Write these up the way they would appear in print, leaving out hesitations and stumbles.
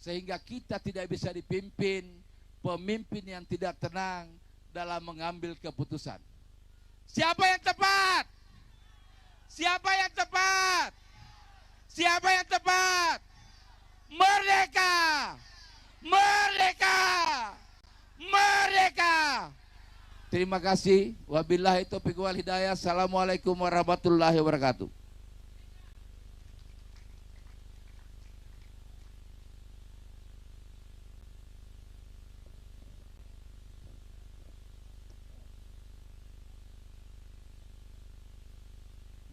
sehingga kita tidak bisa dipimpin pemimpin yang tidak tenang dalam mengambil keputusan. Siapa yang tepat? Siapa yang tepat? Siapa yang tepat? Merdeka! Merdeka! Merdeka! Terima kasih. Wabillahi taufiq wal hidayah. Assalamualaikum warahmatullahi wabarakatuh.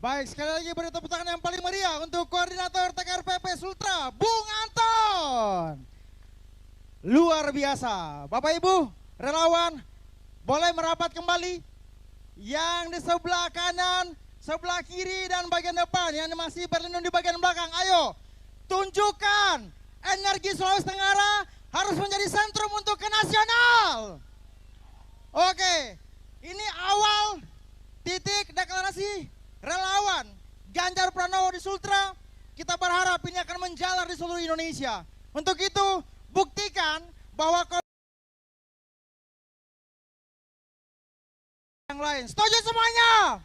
Baik, sekali lagi beri tepuk tangan yang paling meriah untuk Koordinator TKRPP Sultra, Bung Anton. Luar biasa. Bapak Ibu, relawan, boleh merapat kembali. Yang di sebelah kanan, sebelah kiri, dan bagian depan yang masih berlindung di bagian belakang. Ayo, tunjukkan energi Sulawesi Tenggara harus menjadi sentrum untuk ke nasional. Oke, ini awal titik deklarasi relawan Ganjar Pranowo di Sultra. Kita berharap ini akan menjalar di seluruh Indonesia. Untuk itu, buktikan bahwa yang lain. Setuju semuanya?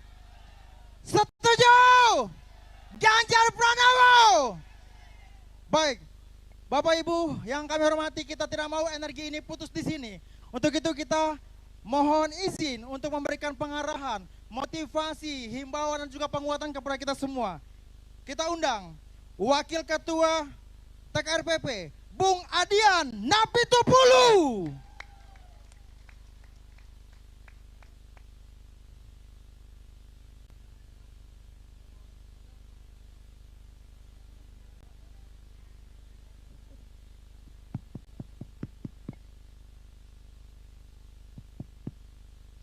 Setuju? Ganjar Pranowo. Baik, Bapak Ibu yang kami hormati, kita tidak mau energi ini putus di sini. Untuk itu kita mohon izin untuk memberikan pengarahan, motivasi, himbauan, dan juga penguatan kepada kita semua. Kita undang Wakil Ketua TKRPP, Bung Adian Napitupulu.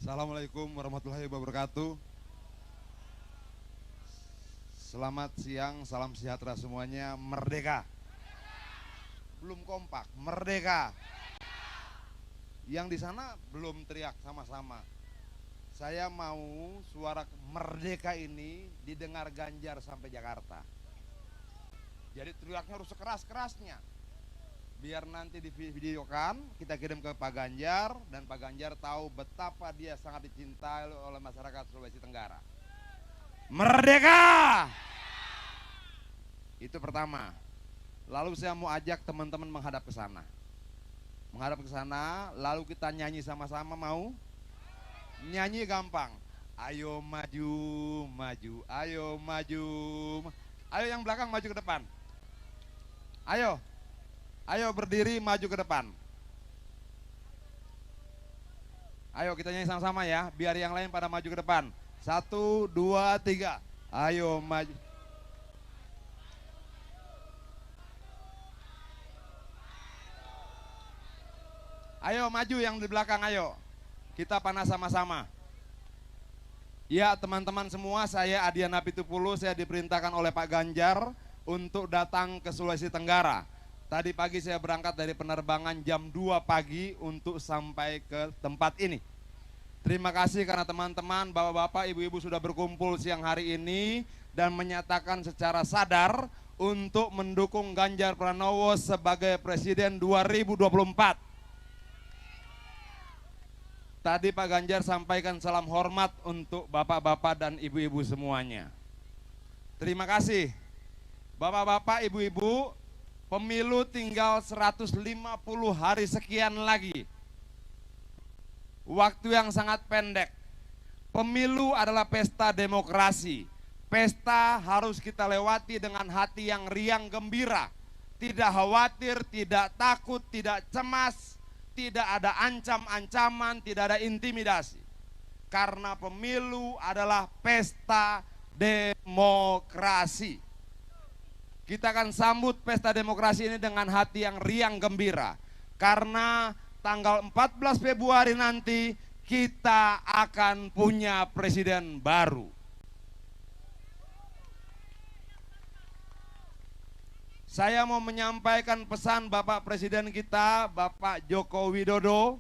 Assalamualaikum warahmatullahi wabarakatuh. Selamat siang, salam sejahtera semuanya. Merdeka. Belum kompak, merdeka. Yang di sana belum teriak sama-sama. Saya mau suara merdeka ini didengar Ganjar sampai Jakarta. Jadi teriaknya harus sekeras-kerasnya. Biar nanti divideokan, kita kirim ke Pak Ganjar, dan Pak Ganjar tahu betapa dia sangat dicintai oleh masyarakat Sulawesi Tenggara. Merdeka! Itu pertama. Lalu saya mau ajak teman-teman menghadap ke sana. Menghadap ke sana, lalu kita nyanyi sama-sama, mau? Nyanyi gampang. Ayo maju, maju, ayo maju. Ayo yang belakang maju ke depan. Ayo. Ayo berdiri maju ke depan. Ayo kita nyanyi sama-sama ya, biar yang lain pada maju ke depan. 1, 2, 3. Ayo maju. Ayo maju yang di belakang, ayo. Kita panas sama-sama. Ya teman-teman semua, saya Adian Napitupulu, saya diperintahkan oleh Pak Ganjar untuk datang ke Sulawesi Tenggara. Tadi pagi saya berangkat dari penerbangan jam 2 pagi untuk sampai ke tempat ini. Terima kasih karena teman-teman, bapak-bapak, ibu-ibu sudah berkumpul siang hari ini dan menyatakan secara sadar untuk mendukung Ganjar Pranowo sebagai Presiden 2024. Tadi Pak Ganjar sampaikan salam hormat untuk bapak-bapak dan ibu-ibu semuanya. Terima kasih. Bapak-bapak, ibu-ibu, pemilu tinggal 150 hari sekian lagi. Waktu yang sangat pendek. Pemilu adalah pesta demokrasi. Pesta harus kita lewati dengan hati yang riang gembira. Tidak khawatir, tidak takut, tidak cemas, tidak ada ancam-ancaman, tidak ada intimidasi. Karena pemilu adalah pesta demokrasi. Kita akan sambut pesta demokrasi ini dengan hati yang riang gembira. Karena tanggal 14 Februari nanti kita akan punya presiden baru. Saya mau menyampaikan pesan Bapak Presiden kita, Bapak Joko Widodo,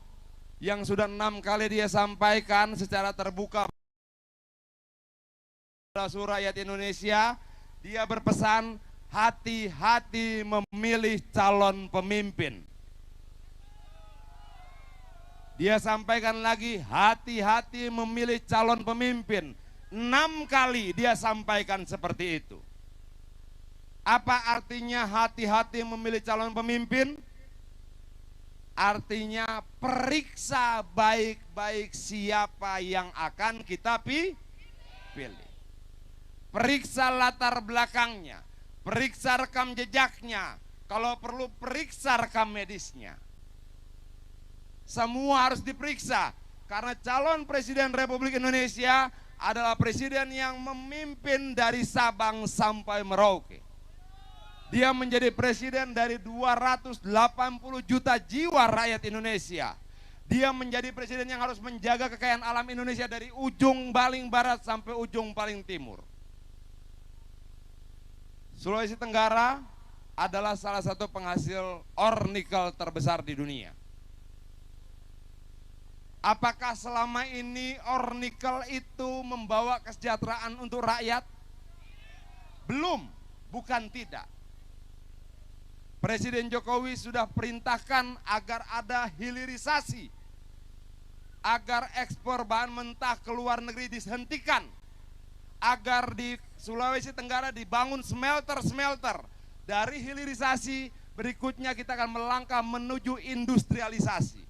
yang sudah 6 kali dia sampaikan secara terbuka kepada seluruh rakyat Indonesia. Dia berpesan, hati-hati memilih calon pemimpin. Dia sampaikan lagi, hati-hati memilih calon pemimpin. 6 kali dia sampaikan seperti itu. Apa artinya hati-hati memilih calon pemimpin? Artinya periksa baik-baik siapa yang akan kita pilih. Periksa latar belakangnya, periksa rekam jejaknya, kalau perlu periksa rekam medisnya. Semua harus diperiksa, karena calon Presiden Republik Indonesia adalah presiden yang memimpin dari Sabang sampai Merauke. Dia menjadi presiden dari 280 juta jiwa rakyat Indonesia. Dia menjadi presiden yang harus menjaga kekayaan alam Indonesia dari ujung paling barat sampai ujung paling timur. Sulawesi Tenggara adalah salah satu penghasil ore nikel terbesar di dunia. Apakah selama ini ore nikel itu membawa kesejahteraan untuk rakyat? Belum, bukan tidak. Presiden Jokowi sudah perintahkan agar ada hilirisasi, agar ekspor bahan mentah ke luar negeri dihentikan, agar di Sulawesi Tenggara dibangun smelter-smelter. Dari hilirisasi berikutnya kita akan melangkah menuju industrialisasi.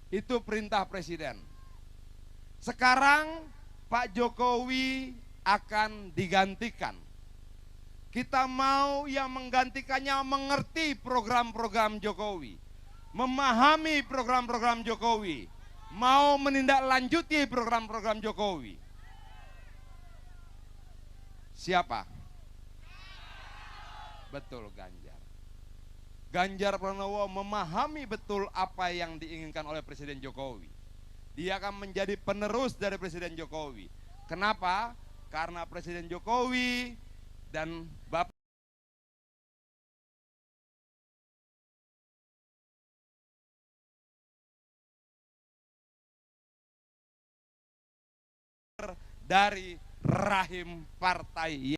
Itu perintah presiden. Sekarang Pak Jokowi akan digantikan. Kita mau yang menggantikannya mengerti program-program Jokowi, memahami program-program Jokowi, mau menindaklanjuti program-program Jokowi. Siapa? Betul, Ganjar. Ganjar Pranowo memahami betul apa yang diinginkan oleh Presiden Jokowi. Dia akan menjadi penerus dari Presiden Jokowi. Kenapa? Karena Presiden Jokowi dan Bapak dari rahim partai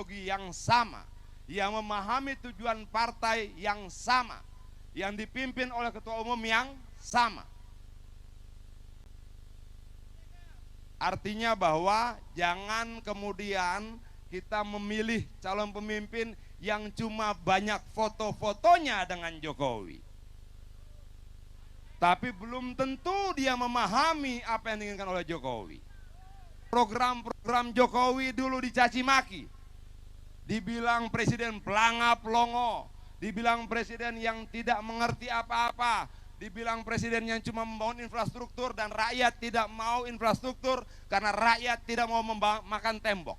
yang sama, yang memahami tujuan partai yang sama, yang dipimpin oleh ketua umum yang sama. Artinya bahwa jangan kemudian kita memilih calon pemimpin yang cuma banyak foto-fotonya dengan Jokowi, tapi belum tentu dia memahami apa yang diinginkan oleh Jokowi. Program-program Jokowi dulu dicaci maki, dibilang presiden pelangap longo, dibilang presiden yang tidak mengerti apa-apa, dibilang presiden yang cuma membangun infrastruktur dan rakyat tidak mau infrastruktur karena rakyat tidak mau makan tembok.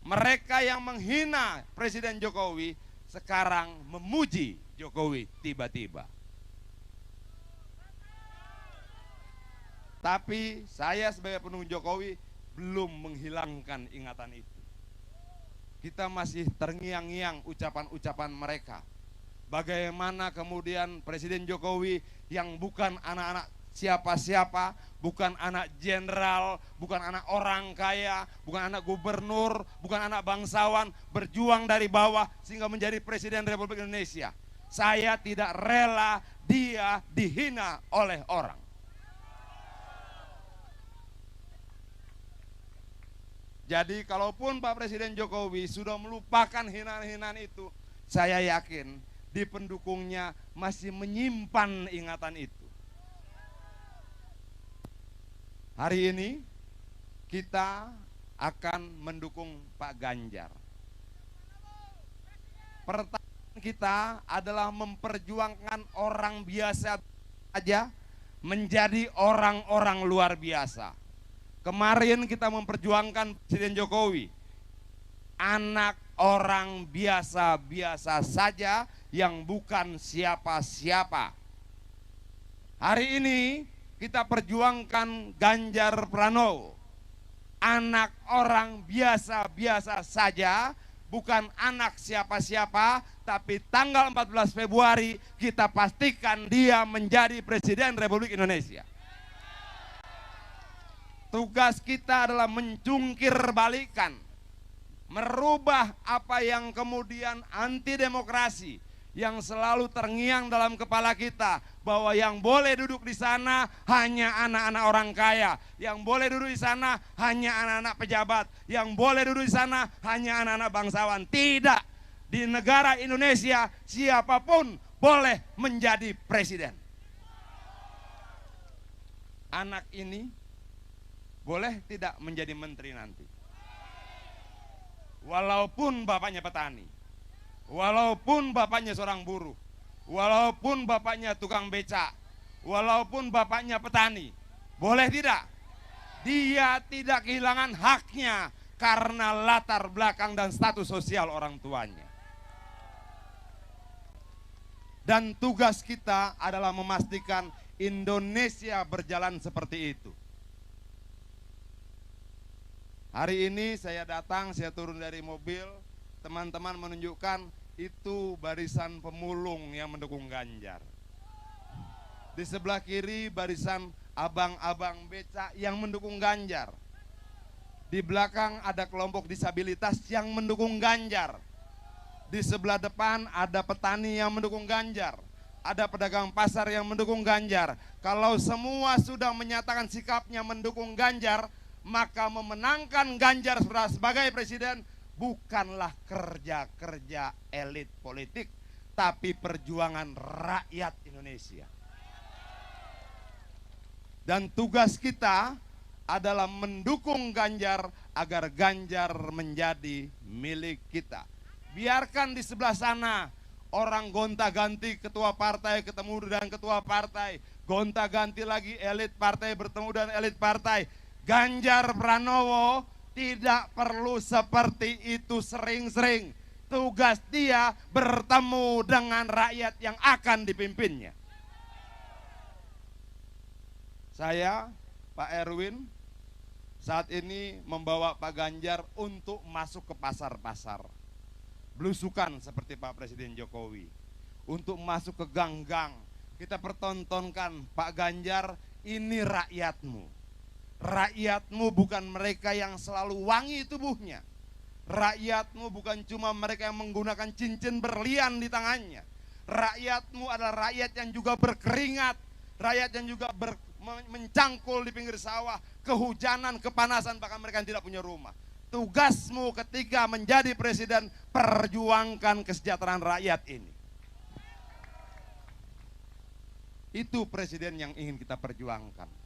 Mereka yang menghina Presiden Jokowi sekarang memuji Jokowi tiba-tiba. Tapi saya sebagai pendukung Jokowi belum menghilangkan ingatan itu. Kita masih terngiang-ngiang ucapan-ucapan mereka. Bagaimana kemudian Presiden Jokowi yang bukan anak-anak siapa-siapa, bukan anak jenderal, bukan anak orang kaya, bukan anak gubernur, bukan anak bangsawan, berjuang dari bawah sehingga menjadi Presiden Republik Indonesia. Saya tidak rela dia dihina oleh orang. Jadi kalaupun Pak Presiden Jokowi sudah melupakan hinaan-hinaan itu, saya yakin di pendukungnya masih menyimpan ingatan itu. Hari ini kita akan mendukung Pak Ganjar. Pertanyaan kita adalah memperjuangkan orang biasa saja menjadi orang-orang luar biasa. Kemarin kita memperjuangkan Presiden Jokowi, anak orang biasa-biasa saja yang bukan siapa-siapa. Hari ini kita perjuangkan Ganjar Pranowo, anak orang biasa-biasa saja, bukan anak siapa-siapa, tapi tanggal 14 Februari kita pastikan dia menjadi Presiden Republik Indonesia. Tugas kita adalah mencungkir balikan, merubah apa yang kemudian anti demokrasi, yang selalu terngiang dalam kepala kita, bahwa yang boleh duduk di sana hanya anak-anak orang kaya, yang boleh duduk di sana hanya anak-anak pejabat, yang boleh duduk di sana hanya anak-anak bangsawan. Tidak, di negara Indonesia siapapun boleh menjadi presiden. Anak ini boleh tidak menjadi menteri nanti, walaupun bapaknya petani, walaupun bapaknya seorang buruh, walaupun bapaknya tukang becak, walaupun bapaknya petani, boleh tidak? Dia tidak kehilangan haknya karena latar belakang dan status sosial orang tuanya. Dan tugas kita adalah memastikan Indonesia berjalan seperti itu. Hari ini saya datang, saya turun dari mobil, teman-teman menunjukkan itu barisan pemulung yang mendukung Ganjar. Di sebelah kiri barisan abang-abang becak yang mendukung Ganjar. Di belakang ada kelompok disabilitas yang mendukung Ganjar. Di sebelah depan ada petani yang mendukung Ganjar. Ada pedagang pasar yang mendukung Ganjar. Kalau semua sudah menyatakan sikapnya mendukung Ganjar, maka memenangkan Ganjar sebagai presiden bukanlah kerja-kerja elit politik, tapi perjuangan rakyat Indonesia. Dan tugas kita adalah mendukung Ganjar agar Ganjar menjadi milik kita. Biarkan di sebelah sana orang gonta-ganti ketua partai ketemu dengan ketua partai, gonta-ganti lagi elit partai bertemu dengan elit partai. Ganjar Pranowo tidak perlu seperti itu sering-sering. Tugas dia bertemu dengan rakyat yang akan dipimpinnya. Saya, Pak Erwin, saat ini membawa Pak Ganjar untuk masuk ke pasar-pasar. Belusukan seperti Pak Presiden Jokowi. Untuk masuk ke gang-gang. Kita pertontonkan, Pak Ganjar, ini rakyatmu. Rakyatmu bukan mereka yang selalu wangi tubuhnya. Rakyatmu bukan cuma mereka yang menggunakan cincin berlian di tangannya. Rakyatmu adalah rakyat yang juga berkeringat. Rakyat yang juga mencangkul di pinggir sawah, kehujanan, kepanasan, bahkan mereka yang tidak punya rumah. Tugasmu ketika menjadi presiden, perjuangkan kesejahteraan rakyat ini. Itu presiden yang ingin kita perjuangkan.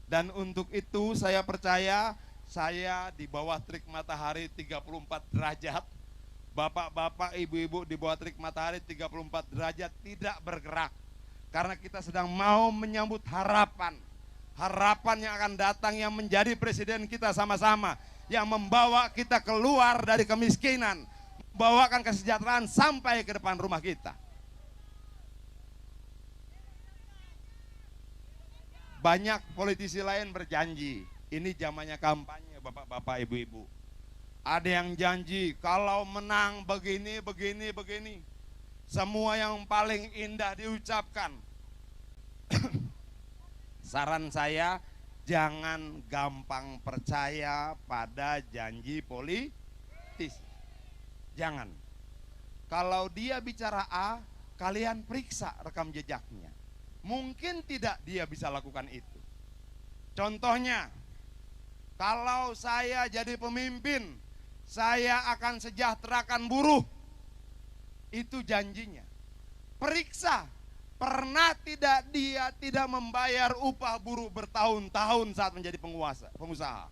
Dan untuk itu saya percaya saya di bawah terik matahari 34 derajat. Bapak-bapak, ibu-ibu di bawah terik matahari 34 derajat tidak bergerak. Karena kita sedang mau menyambut harapan. Harapan yang akan datang yang menjadi presiden kita sama-sama. Yang membawa kita keluar dari kemiskinan. Membawakan kesejahteraan sampai ke depan rumah kita. Banyak politisi lain berjanji, ini zamannya kampanye bapak-bapak ibu-ibu. Ada yang janji kalau menang begini, begini, begini. Semua yang paling indah diucapkan. Saran saya, jangan gampang percaya pada janji politis. Jangan. Kalau dia bicara A, kalian periksa rekam jejaknya. Mungkin tidak dia bisa lakukan itu. Contohnya, kalau saya jadi pemimpin, saya akan sejahterakan buruh. Itu janjinya. Periksa, pernah tidak dia tidak membayar upah buruh bertahun-tahun saat menjadi pengusaha.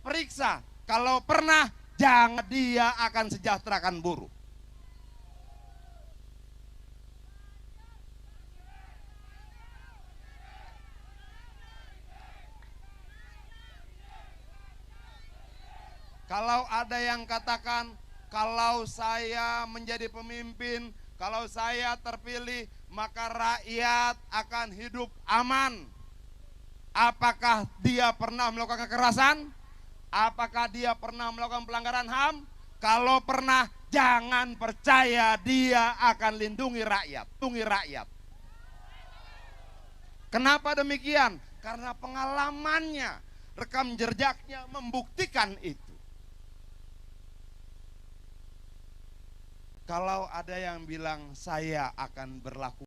Periksa, kalau pernah, jangan dia akan sejahterakan buruh. Kalau ada yang katakan kalau saya menjadi pemimpin, kalau saya terpilih, maka rakyat akan hidup aman. Apakah dia pernah melakukan kekerasan? Apakah dia pernah melakukan pelanggaran HAM? Kalau pernah, jangan percaya dia akan lindungi rakyat. Lindungi rakyat. Kenapa demikian? Karena pengalamannya, rekam jejaknya membuktikan itu. Kalau ada yang bilang saya akan berlaku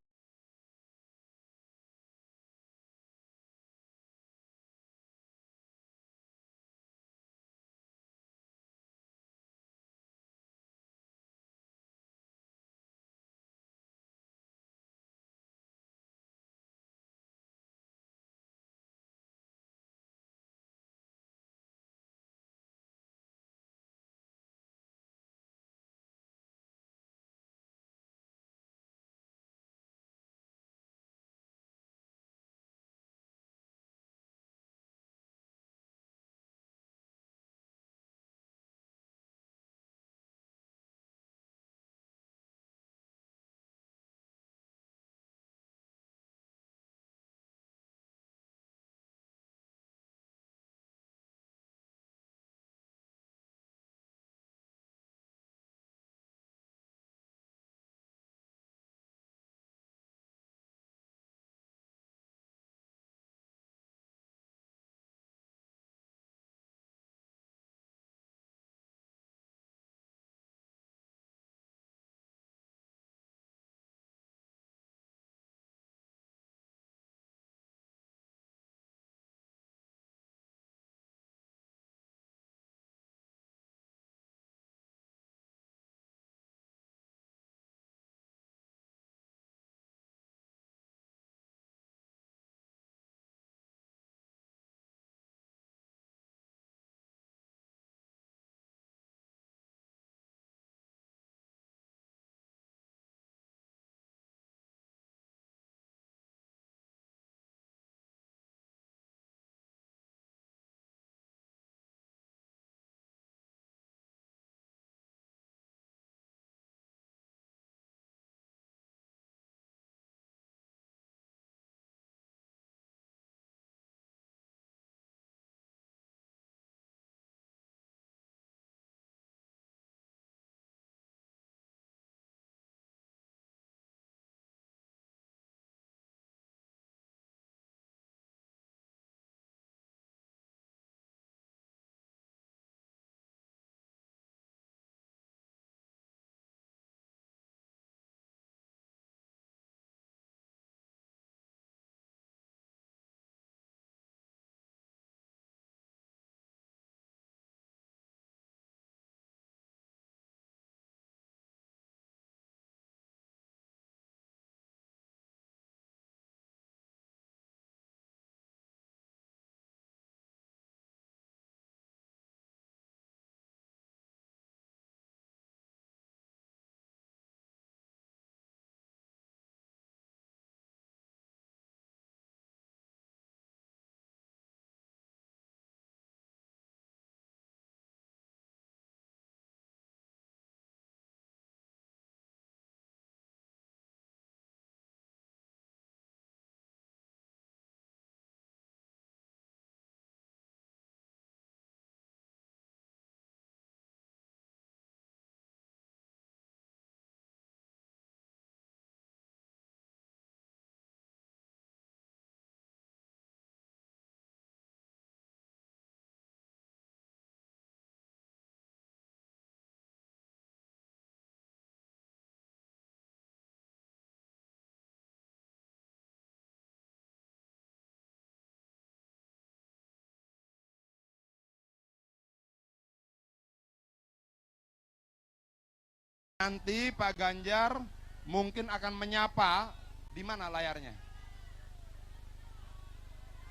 nanti Pak Ganjar mungkin akan menyapa. Di mana layarnya?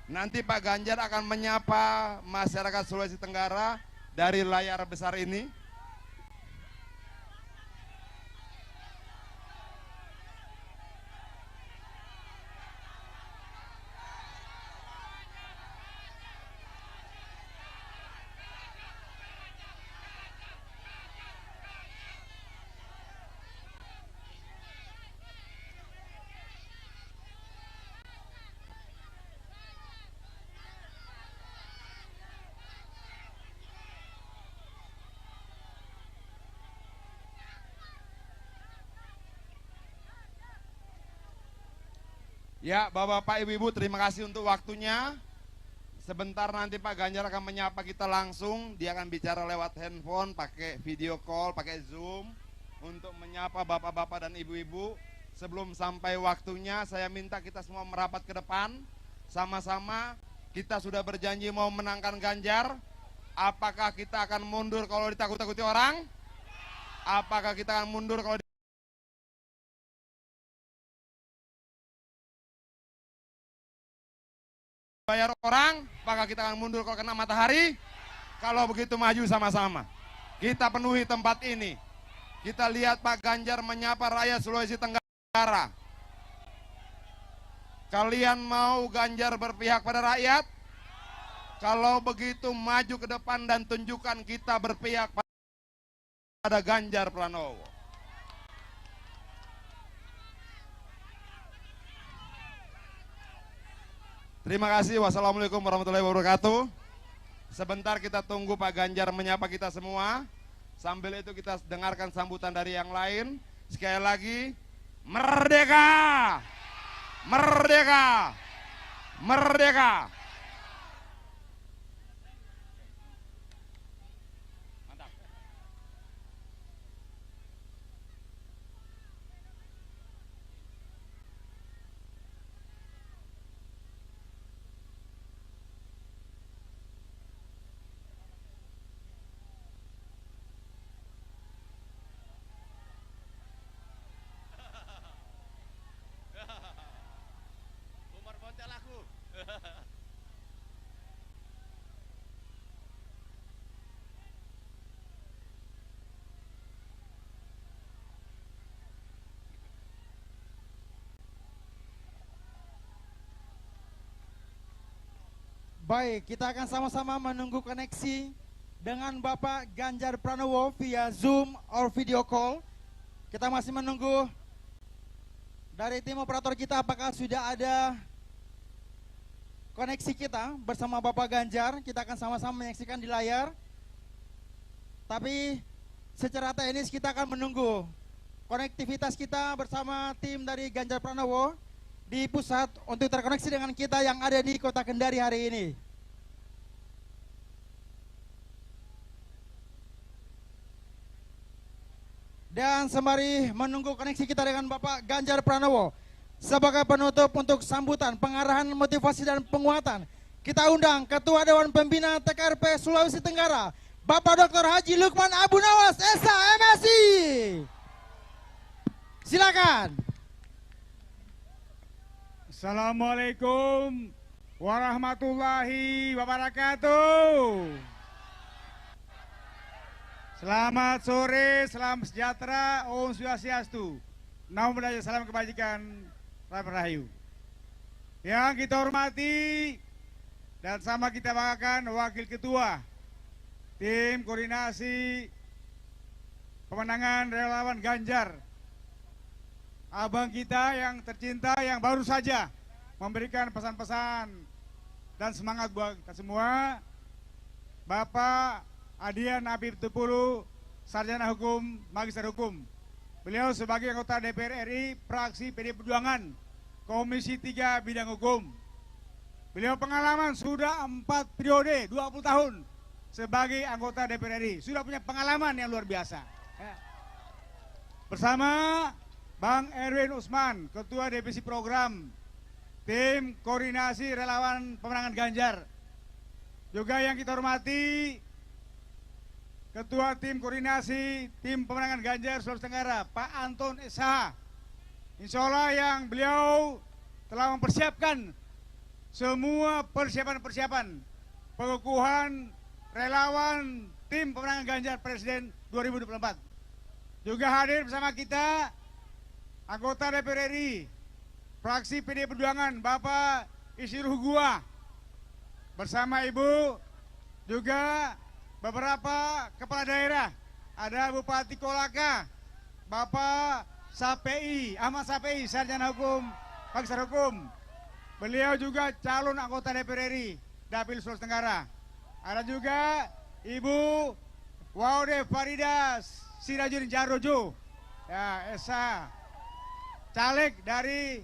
Nanti Pak Ganjar akan menyapa masyarakat Sulawesi Tenggara dari layar besar ini. Ya, Bapak-bapak, Ibu-ibu, terima kasih untuk waktunya. Sebentar nanti Pak Ganjar akan menyapa kita langsung. Dia akan bicara lewat handphone, pakai video call, pakai Zoom untuk menyapa bapak-bapak dan ibu-ibu. Sebelum sampai waktunya, saya minta kita semua merapat ke depan. Sama-sama kita sudah berjanji mau menangkan Ganjar. Apakah kita akan mundur kalau ditakut-takuti orang? Apakah kita akan mundur kalau bayar orang? Apakah kita akan mundur kalau kena matahari? Kalau begitu maju sama-sama. Kita penuhi tempat ini. Kita lihat Pak Ganjar menyapa rakyat Sulawesi Tenggara. Kalian mau Ganjar berpihak pada rakyat? Kalau begitu maju ke depan dan tunjukkan kita berpihak pada Ganjar Pranowo. Terima kasih. Wassalamualaikum warahmatullahi wabarakatuh. Sebentar kita tunggu Pak Ganjar menyapa kita semua. Sambil itu kita dengarkan sambutan dari yang lain. Sekali lagi, merdeka! Merdeka! Merdeka! Mantap. Umar bocah aku. Baik, kita akan sama-sama menunggu koneksi dengan Bapak Ganjar Pranowo via Zoom or video call. Kita masih menunggu dari tim operator kita apakah sudah ada koneksi kita bersama Bapak Ganjar. Kita akan sama-sama menyaksikan di layar. Tapi secara teknis kita akan menunggu konektivitas kita bersama tim dari Ganjar Pranowo di pusat untuk terkoneksi dengan kita yang ada di Kota Kendari hari ini. Dan sembari menunggu koneksi kita dengan Bapak Ganjar Pranowo, sebagai penutup untuk sambutan, pengarahan, motivasi, dan penguatan, kita undang Ketua Dewan Pembina TKRP Sulawesi Tenggara, Bapak Dr. Haji Lukman Abu Nawas, SH, MSI. Silakan. Assalamualaikum warahmatullahi wabarakatuh. Selamat sore, salam sejahtera, Om Swastiastu. Namo Buddhaya, salam kebajikan, salam rahayu. Yang kita hormati dan sama kita banggakan Wakil Ketua Tim Koordinasi Pemenangan Relawan Ganjar, abang kita yang tercinta yang baru saja memberikan pesan-pesan dan semangat buat kita semua, Bapak Adian Habib Tupulu, Sarjana Hukum, Magister Hukum. Beliau sebagai anggota DPR RI, fraksi PD Perjuangan, Komisi 3 Bidang Hukum. Beliau pengalaman sudah 4 periode, 20 tahun sebagai anggota DPR RI. Sudah punya pengalaman yang luar biasa. Bersama Bang Erwin Usman, Ketua Divisi Program Tim Koordinasi Relawan Pemenangan Ganjar. Juga yang kita hormati Ketua Tim Koordinasi Tim Pemenangan Ganjar Sulawesi Tenggara, Pak Anton SH. Insya Allah yang beliau telah mempersiapkan semua persiapan-persiapan pengukuhan relawan Tim Pemenangan Ganjar Presiden 2024. Juga hadir bersama kita anggota DPR RI, fraksi PD Perjuangan, Bapak Isyur Hugua, bersama Ibu, juga beberapa kepala daerah, ada Bupati Kolaka, Bapak Sapei, Ahmad Sapei, Sarjana Hukum, Magister Hukum. Beliau juga calon anggota DPR RI, Dapil Sulawesi Tenggara. Ada juga Ibu Waude Farida Sirajudin Jarojo, ya, Esa, caleg dari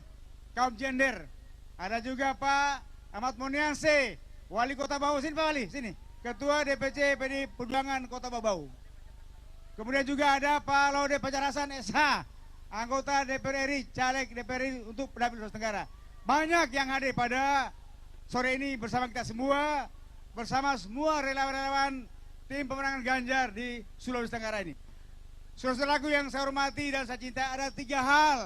kaum gender. Ada juga Pak Ahmad Munianse, Wali Kota Bau. Sini Pak Wali, sini. Ketua DPC PDI Perjuangan Kota Bau. Kemudian juga ada Pak Laude Pacarasan SH, anggota DPR RI, caleg DPR RI untuk pendamping Sulawesi Tenggara. Banyak yang hadir pada sore ini bersama kita semua, bersama semua relawan-relawan tim pemenangan Ganjar di Sulawesi Tenggara ini. Saudara-saudaraku yang saya hormati dan saya cintai, ada 3 hal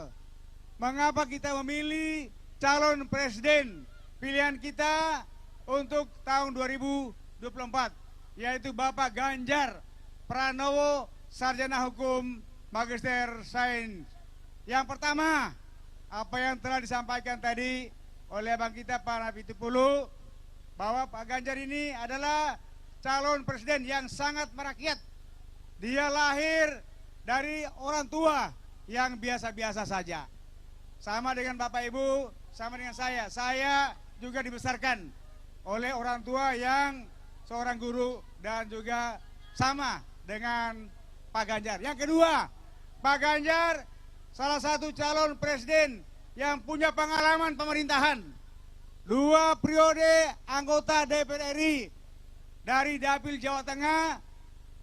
mengapa kita memilih calon presiden pilihan kita untuk tahun 2024, yaitu Bapak Ganjar Pranowo, Sarjana Hukum, Magister Sains. Yang pertama, apa yang telah disampaikan tadi oleh abang kita Pak Napitupulu, bahwa Pak Ganjar ini adalah calon presiden yang sangat merakyat. Dia lahir dari orang tua yang biasa-biasa saja. Sama dengan Bapak Ibu, sama dengan saya. Saya juga dibesarkan oleh orang tua yang seorang guru dan juga sama dengan Pak Ganjar. Yang kedua, Pak Ganjar salah satu calon presiden yang punya pengalaman pemerintahan. 2 periode anggota DPR RI dari Dapil Jawa Tengah,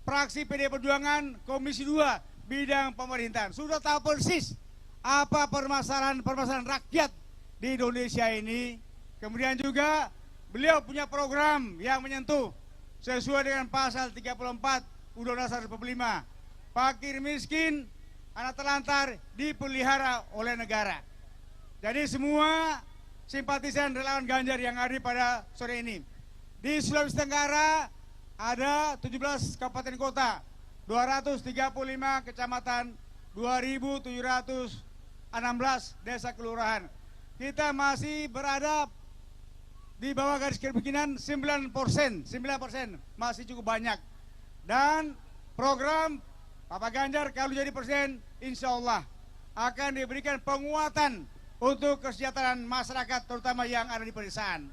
fraksi PD Perjuangan, Komisi 2 bidang pemerintahan. Sudah tahu persis apa permasalahan rakyat di Indonesia ini. Kemudian juga beliau punya program yang menyentuh sesuai dengan pasal 34 Undang-Undang 45. Fakir miskin, anak terlantar dipelihara oleh negara. Jadi semua simpatisan relawan Ganjar yang hadir pada sore ini. Di Sulawesi Tenggara ada 17 kabupaten kota, 235 kecamatan, 2.716 desa kelurahan. Kita masih berada di bawah garis kemiskinan 9%, masih cukup banyak. Dan program Bapak Ganjar kalau jadi presiden, insya Allah akan diberikan penguatan untuk kesejahteraan masyarakat, terutama yang ada di pedesaan.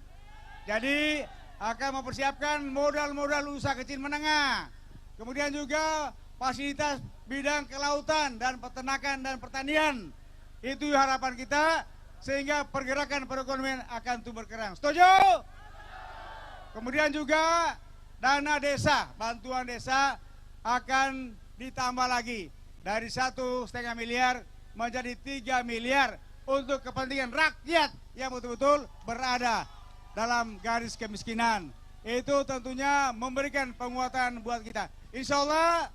Jadi akan mempersiapkan modal-modal usaha kecil menengah, kemudian juga fasilitas bidang kelautan dan peternakan dan pertanian. Itu harapan kita, sehingga pergerakan perekonomian akan tumbuh berkembang. Setuju? Kemudian juga dana desa, bantuan desa akan ditambah lagi dari 1,5 miliar menjadi 3 miliar untuk kepentingan rakyat yang betul-betul berada dalam garis kemiskinan. Itu tentunya memberikan penguatan buat kita. Insya Allah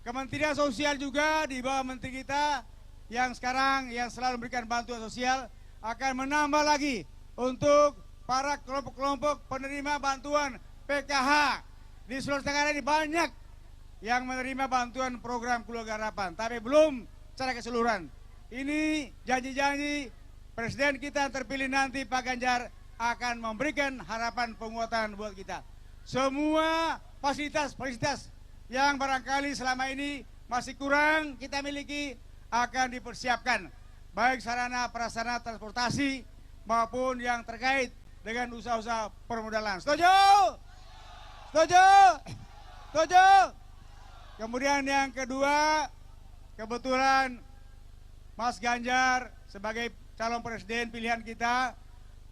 Kementerian Sosial juga di bawah menteri kita yang sekarang yang selalu memberikan bantuan sosial akan menambah lagi untuk para kelompok-kelompok penerima bantuan PKH. Di Sulawesi Tenggara ini banyak yang menerima bantuan program Keluarga Harapan, tapi belum secara keseluruhan. Ini janji-janji presiden kita yang terpilih nanti Pak Ganjar akan memberikan harapan penguatan buat kita. Semua fasilitas-fasilitas yang barangkali selama ini masih kurang kita miliki akan dipersiapkan, baik sarana prasarana transportasi maupun yang terkait dengan usaha-usaha permodalan. Setuju? Setuju? Setuju? Kemudian yang kedua, kebetulan Mas Ganjar sebagai calon presiden pilihan kita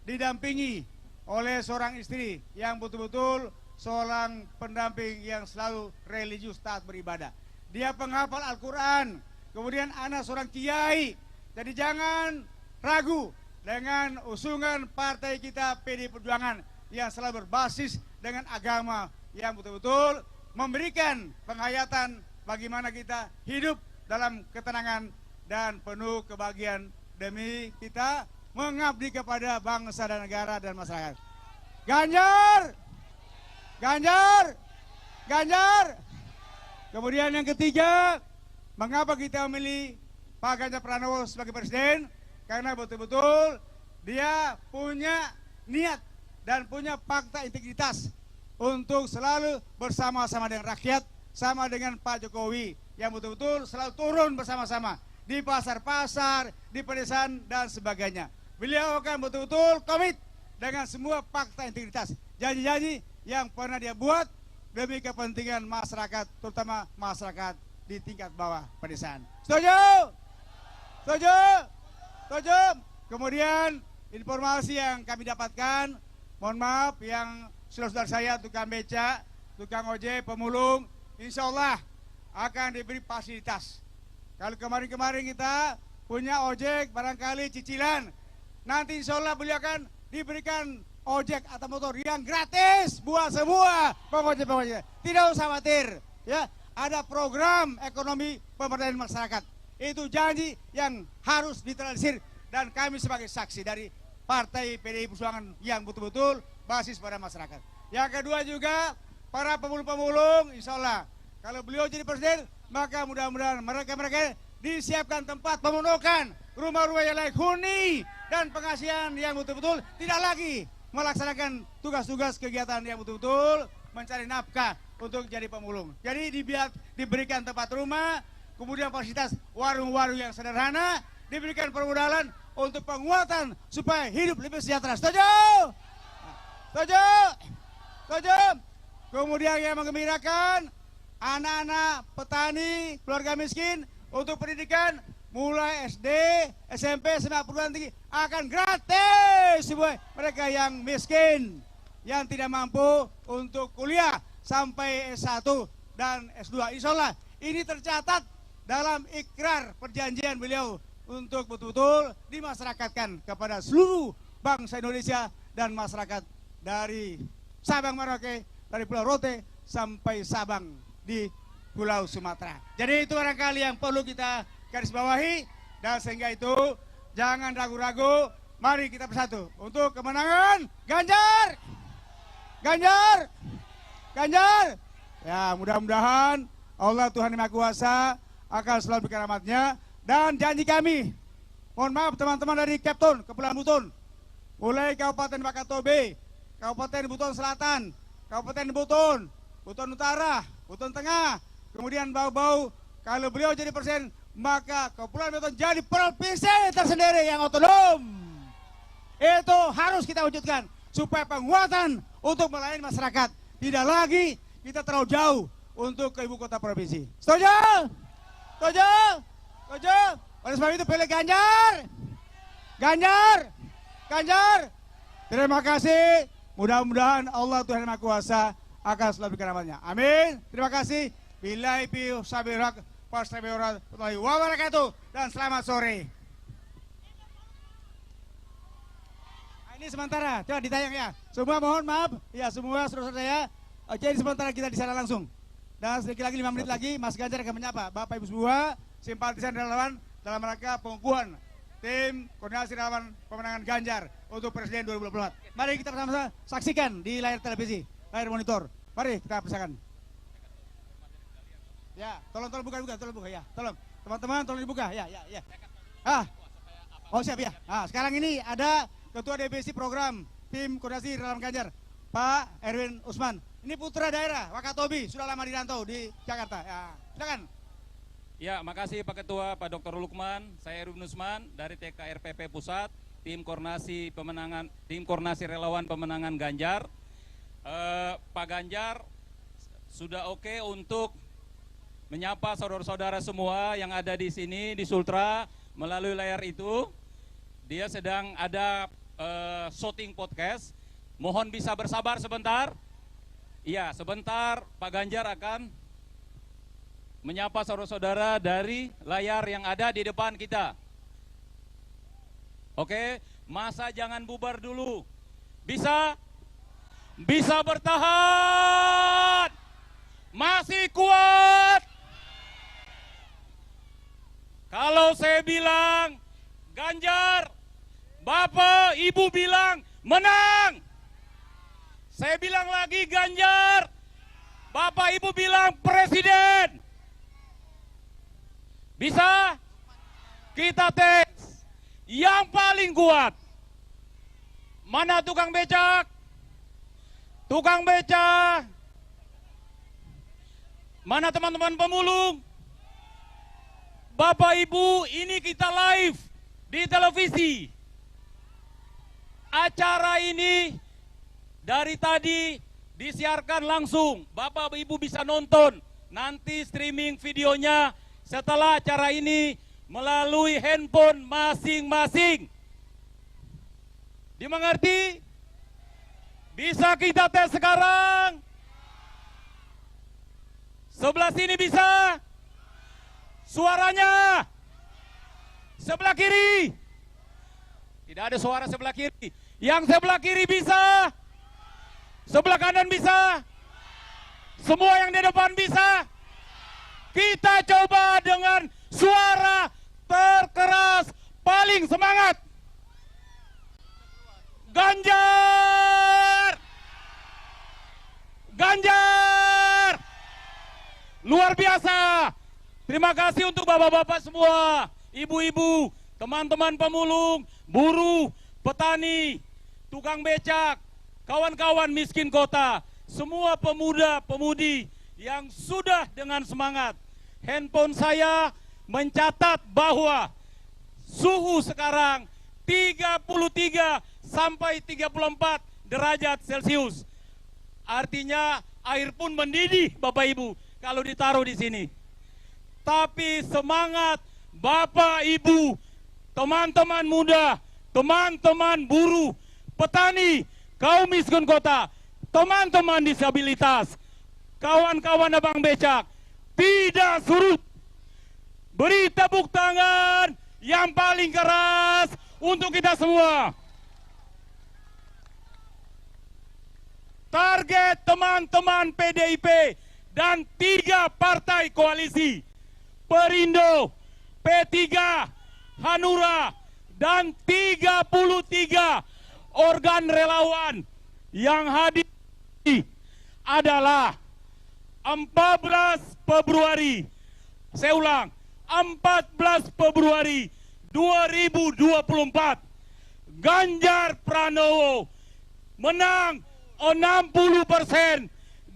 didampingi oleh seorang istri yang betul-betul seorang pendamping yang selalu religius, taat beribadah. Dia penghafal Al-Quran, kemudian anak seorang kiai. Jadi jangan ragu dengan usungan partai kita PDI Perjuangan yang selalu berbasis dengan agama yang betul-betul memberikan penghayatan bagaimana kita hidup dalam ketenangan dan penuh kebahagiaan demi kita mengabdi kepada bangsa dan negara dan masyarakat. Ganjar! Ganjar! Ganjar! Kemudian yang ketiga, mengapa kita memilih Pak Ganjar Pranowo sebagai presiden? Karena betul-betul dia punya niat dan punya fakta integritas untuk selalu bersama-sama dengan rakyat, sama dengan Pak Jokowi yang betul-betul selalu turun bersama-sama di pasar-pasar, di pedesaan dan sebagainya. Beliau akan betul-betul komit dengan semua fakta integritas, janji-janji yang pernah dia buat demi kepentingan masyarakat, terutama masyarakat di tingkat bawah pedesaan. Setuju? Setuju? Setuju? Kemudian informasi yang kami dapatkan, mohon maaf yang saudara-saudara saya tukang beca, tukang ojek, pemulung, insya Allah akan diberi fasilitas. Kalau kemarin-kemarin kita punya ojek barangkali cicilan, nanti insya Allah beliau akan diberikan ojek atau motor yang gratis buat semua pengojek-pengojek. Tidak usah khawatir, ya. Ada program ekonomi pemberdayaan masyarakat. Itu janji yang harus diteralisir dan kami sebagai saksi dari Partai PDI Perjuangan yang betul-betul basis pada masyarakat. Yang kedua juga para pemulung-pemulung, insya Allah kalau beliau jadi presiden, maka mudah-mudahan mereka disiapkan tempat pemondokan, rumah-rumah yang layak huni dan pengasihan yang betul-betul tidak lagi melaksanakan tugas-tugas kegiatan yang betul-betul mencari nafkah untuk jadi pemulung. Jadi diberikan tempat rumah, kemudian fasilitas warung-warung yang sederhana, diberikan permodalan untuk penguatan supaya hidup lebih sejahtera. Setuju? Setuju? Setuju? Kemudian yang menggembirakan, anak-anak petani, keluarga miskin untuk pendidikan mulai SD, SMP, SMA, perguruan tinggi akan gratis semua mereka yang miskin, yang tidak mampu untuk kuliah sampai S1 dan S2. Insya Allah ini tercatat dalam ikrar perjanjian beliau untuk betul-betul dimasyarakatkan kepada seluruh bangsa Indonesia dan masyarakat dari Sabang Merauke, dari Pulau Rote sampai Sabang di Pulau Sumatera. Jadi itu barangkali yang perlu kita garis bawahi, dan sehingga itu jangan ragu-ragu, mari kita bersatu untuk kemenangan Ganjar! Ganjar! Ganjar! Ya, mudah-mudahan Allah Tuhan Yang Maha Kuasa akan selalu berikan rahmatnya. Dan janji kami, mohon maaf teman-teman dari Kepton, Kepulauan Buton, mulai Kabupaten Wakatobi, Kabupaten Buton Selatan, Kabupaten Buton, Buton Utara, Buton Tengah, kemudian bau-bau, kalau beliau jadi presiden, maka Kepulauan Buton jadi provinsi tersendiri yang otonom. Itu harus kita wujudkan, supaya penguatan untuk melayani masyarakat. Tidak lagi kita terlalu jauh untuk ke ibu kota provinsi. Setuju? Setuju? Setuju? Oleh sebab itu pilih Ganjar! Ganjar! Ganjar! Terima kasih. Mudah-mudahan Allah Tuhan Yang Maha Kuasa akan selalu berikan rahmatnya. Amin. Terima kasih. Billahi fi sabirak warahmatullahi wabarakatuh. Dan selamat sore. Ini sementara, coba ditayang ya. Semua mohon maaf, ya semua saudara saya. Jadi sementara kita di sana langsung. Dan sedikit lagi 5 menit lagi, Mas Ganjar akan menyapa Bapak Ibu semua, simpatisan dan relawan dalam rangka pengukuhan tim koordinasi relawan pemenangan Ganjar untuk Presiden 2024. Mari kita bersama-sama saksikan di layar televisi, layar monitor. Mari kita persilakan. Ya, tolong buka ya. Tolong, teman-teman tolong dibuka, ya. Oh siap ya. Sekarang ini ada Ketua DPC Program Tim Koordinasi Relawan Ganjar, Pak Erwin Usman. Ini putra daerah Wakatobi, sudah lama dirantau di Jakarta. Ya, silakan. Ya, makasih Pak Ketua, Pak Dr. Lukman. Saya Erwin Usman dari TKRPP Pusat, Tim Koordinasi Relawan Pemenangan Ganjar. Pak Ganjar sudah oke untuk menyapa saudara-saudara semua yang ada di sini di Sultra melalui layar itu. Dia sedang ada syuting podcast. Mohon bisa bersabar sebentar. Iya, sebentar Pak Ganjar akan menyapa saudara-saudara dari layar yang ada di depan kita. Oke, masa jangan bubar dulu. Bisa? Bisa bertahan. Masih kuat. Kalau saya bilang Ganjar, Bapak Ibu bilang menang. Saya bilang lagi Ganjar, Bapak Ibu bilang presiden. Bisa? Kita tes. Yang paling kuat. Mana tukang becak? Tukang becak. Mana teman-teman pemulung? Bapak Ibu, ini kita live di televisi. Acara ini dari tadi disiarkan langsung. Bapak Ibu bisa nonton nanti streaming videonya setelah acara ini melalui handphone masing-masing. Dimengerti? Bisa kita tes sekarang? Sebelah sini bisa? Suaranya? Sebelah kiri? Tidak ada suara sebelah kiri. Yang sebelah kiri bisa? Sebelah kanan bisa? Semua yang di depan bisa? Kita coba dengan suara terkeras, paling semangat. Ganjar! Ganjar! Luar biasa. Terima kasih untuk bapak-bapak semua, ibu-ibu, teman-teman pemulung, buruh, petani, tukang becak, kawan-kawan miskin kota, semua pemuda-pemudi yang sudah dengan semangat. Handphone saya mencatat bahwa suhu sekarang 33 sampai 34 derajat Celcius. Artinya air pun mendidih Bapak Ibu kalau ditaruh di sini. Tapi semangat Bapak Ibu, teman-teman muda, teman-teman buruh, petani, kaum miskin kota, teman-teman disabilitas, kawan-kawan abang becak, tidak surut. Beri tepuk tangan yang paling keras untuk kita semua. Target teman-teman PDIP dan 3 partai koalisi, Perindo, P3, Hanura, dan 33 organ relawan yang hadir adalah 14 Februari. Saya ulang, 14 Februari 2024. Ganjar Pranowo menang 60%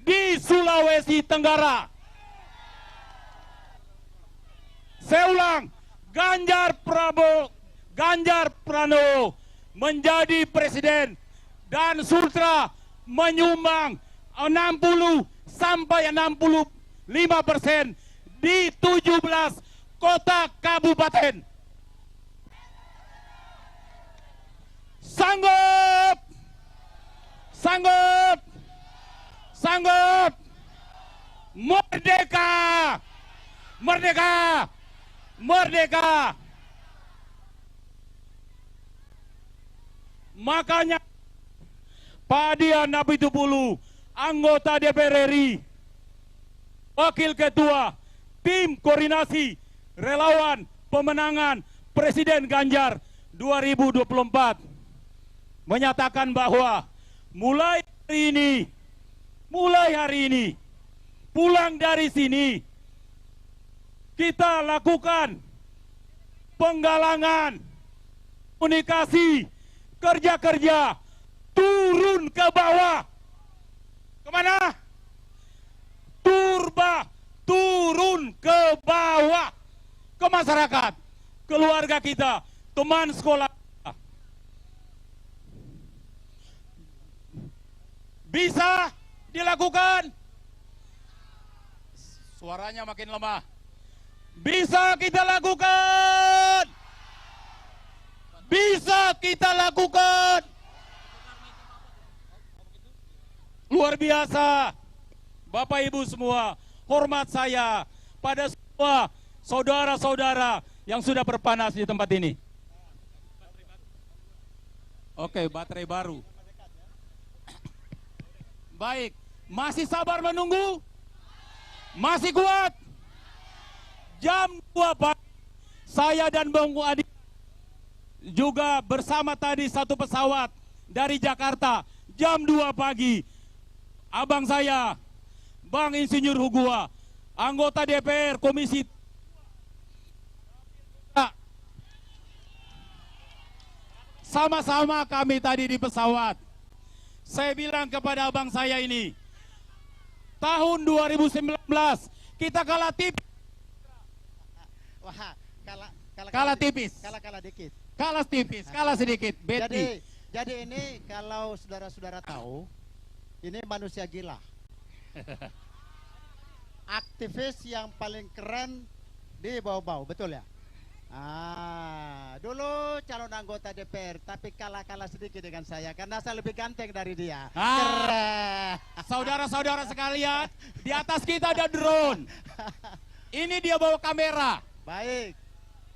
di Sulawesi Tenggara. Saya ulang, Ganjar Pranowo menjadi presiden dan Sultra menyumbang 60 sampai 65% di 17 kota kabupaten. Sanggup! Sanggup! Sanggup! Merdeka! Merdeka! Merdeka! Makanya Pak Dian Apitupulu, anggota DPR RI, Wakil Ketua Tim Koordinasi Relawan Pemenangan Presiden Ganjar 2024, menyatakan bahwa mulai hari ini, pulang dari sini, kita lakukan penggalangan, komunikasi, kerja-kerja, turun ke bawah. Kemana? Turun ke bawah, ke masyarakat, keluarga kita, teman sekolah. Bisa dilakukan? Suaranya makin lemah. Bisa kita lakukan? Bisa kita lakukan? Luar biasa. Bapak Ibu semua, hormat saya pada semua saudara-saudara yang sudah berpanas di tempat ini. Oke, baterai baru. Baik, masih sabar menunggu? Masih kuat? Jam 2 pagi, saya dan Bung Adi juga bersama tadi satu pesawat dari Jakarta. Jam 2 pagi, abang saya, Bang Insinyur Hugua, anggota DPR Komisi sama-sama kami tadi di pesawat. Saya bilang kepada abang saya ini, tahun 2019 kita kalah tipis. Wah, Kalah tipis. Kalah dikit. Kalah tipis, kalah sedikit. Jadi ini kalau saudara-saudara tahu, ini manusia gila. Aktivis yang paling keren di bau-bau, betul ya? Dulu calon anggota DPR, tapi kalah sedikit dengan saya karena saya lebih ganteng dari dia. Keren. Saudara-saudara sekalian, di atas kita ada drone. Ini dia bawa kamera. Baik.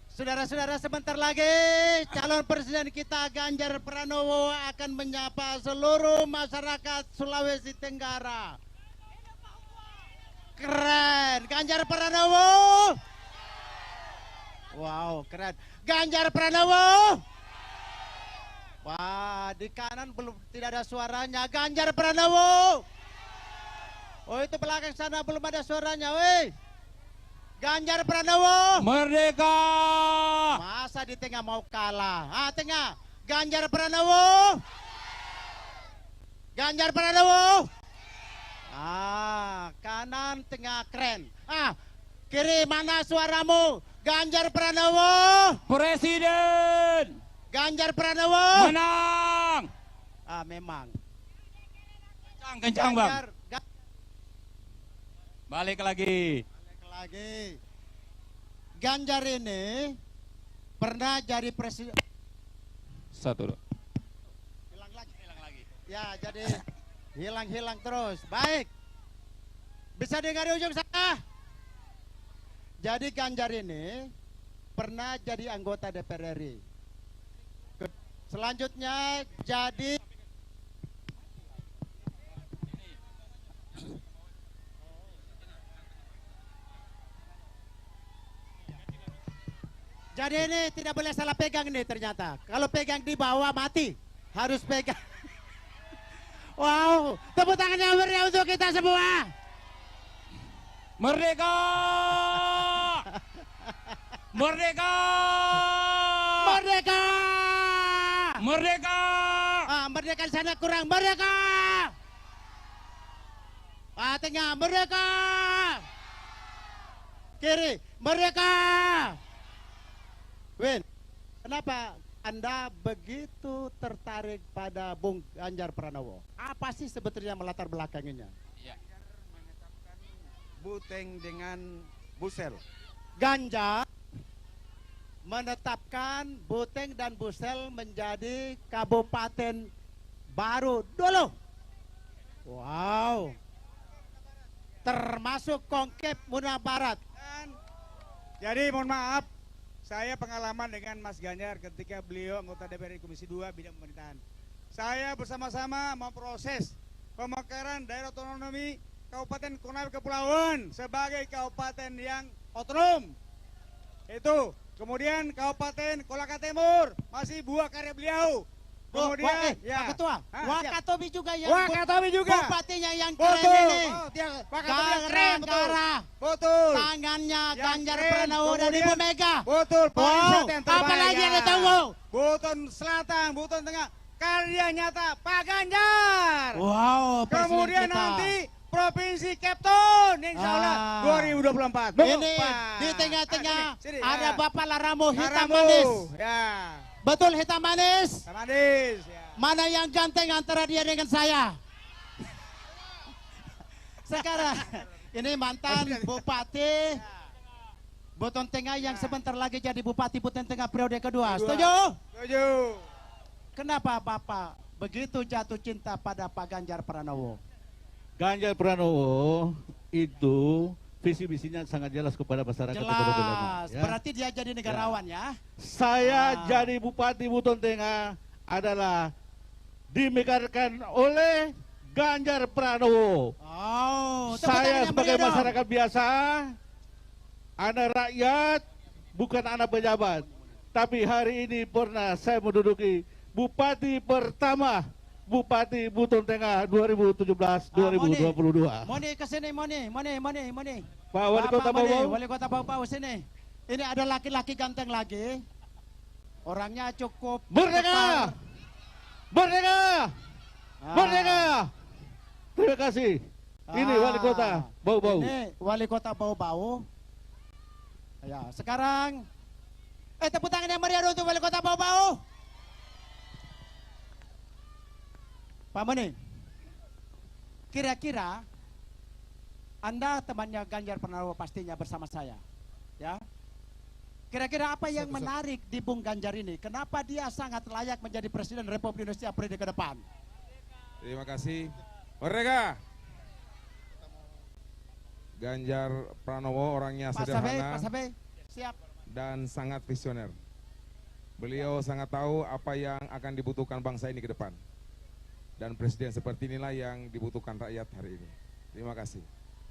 Saudara-saudara, sebentar lagi calon presiden kita Ganjar Pranowo akan menyapa seluruh masyarakat Sulawesi Tenggara. Keren, Ganjar Pranowo. Wow, keren. Ganjar Pranowo. Wah, di kanan belum tidak ada suaranya. Ganjar Pranowo. Oh, itu belakang sana belum ada suaranya, weh. Ganjar Pranowo. Merdeka. Masa di tengah mau kalah? Tengah. Ganjar Pranowo. Ganjar Pranowo. Kanan, tengah, keren. Kiri, mana suaramu? Ganjar Pranowo. Presiden. Ganjar Pranowo. Menang. Memang. Kencang bang. Balik lagi. Ganjar ini pernah jadi presiden. Satu. Hilang lagi. Ya, jadi hilang terus. Baik. Bisa dengar di ujung sana? Jadi Ganjar ini pernah jadi anggota DPR RI. Selanjutnya jadi ini tidak boleh salah pegang nih ternyata. Kalau pegang di bawah mati. Harus pegang. Wow, tepuk tangan yang meriah untuk kita semua. Merdeka. Merdeka. Merdeka. Merdeka. Merdeka di sana kurang. Merdeka. Tengah. Merdeka. Kiri. Merdeka. Win, kenapa Anda begitu tertarik pada Bung Ganjar Pranowo? Apa sih sebetulnya melatar belakanginya? Buteng dengan Busel. Ganjar menetapkan Buteng dan Busel menjadi kabupaten baru dulu. Wow. Termasuk Kongkep Muna Barat. Jadi mohon maaf, saya pengalaman dengan Mas Ganjar ketika beliau anggota DPR Komisi 2 bidang pemerintahan. Saya bersama-sama memproses pemekaran daerah otonomi Kabupaten Konawe Kepulauan sebagai kabupaten yang otonom. Itu. Kemudian Kabupaten Kolaka Timur masih buah karya beliau. Kemudian Pak Ketua, Wakatobi juga yang Wakatobi juga. Bupatinya yang keren ini. Keren, betul. Tangannya Yang Ganjar keren, Pranowo dan Ibu Mega. Betul, pariwisata yang terbaik. Apalagi yang ditunggu? Buton Selatan, Buton Tengah, karya nyata Pak Ganjar. Wow, Kemudian kita. nanti Provinsi Cape Town, insya Allah 2024. Ini di tengah-tengah ada Bapak Laramo hitam manis. Ya. Betul hitam manis. Manis. Ya. Mana yang ganteng antara dia dengan saya? Sekarang ini mantan Bupati Buton Tengah yang sebentar lagi jadi Bupati Buton Tengah periode kedua. Setuju? Setuju. Kenapa Bapak begitu jatuh cinta pada Pak Ganjar Pranowo? Ganjar Pranowo itu visi misinya sangat jelas kepada masyarakat. Jelas, berarti dia jadi negarawan ya. Saya jadi Bupati Buton Tengah adalah dimekarkan oleh Ganjar Pranowo. Saya sebagai masyarakat biasa, anak rakyat, bukan anak pejabat. Tapi hari ini pernah saya menduduki Bupati pertama Bupati Buton Tengah 2017-2022. Moni ke sini, Moni. Pak Wali Kota Bau. Wali Kota Bau sini. Ini ada laki-laki ganteng lagi. Orangnya cukup Merdeka! Merdeka! Merdeka! Terima kasih. Ini Wali Kota Bau-Bau. Ini Wali Kota Bau-Bau. Ya, sekarang tepuk tangan yang meriah untuk Wali Kota Bau-Bau. Pak Moni, kira-kira Anda temannya Ganjar Pranowo pastinya bersama saya, ya. Kira-kira apa yang menarik di Bung Ganjar ini? Kenapa dia sangat layak menjadi Presiden Republik Indonesia periode ke depan? Terima kasih. Merdeka. Ganjar Pranowo orangnya Pak sederhana Safe, siap. dan sangat visioner. Beliau sangat tahu apa yang akan dibutuhkan bangsa ini ke depan. Dan presiden seperti inilah yang dibutuhkan rakyat hari ini. Terima kasih.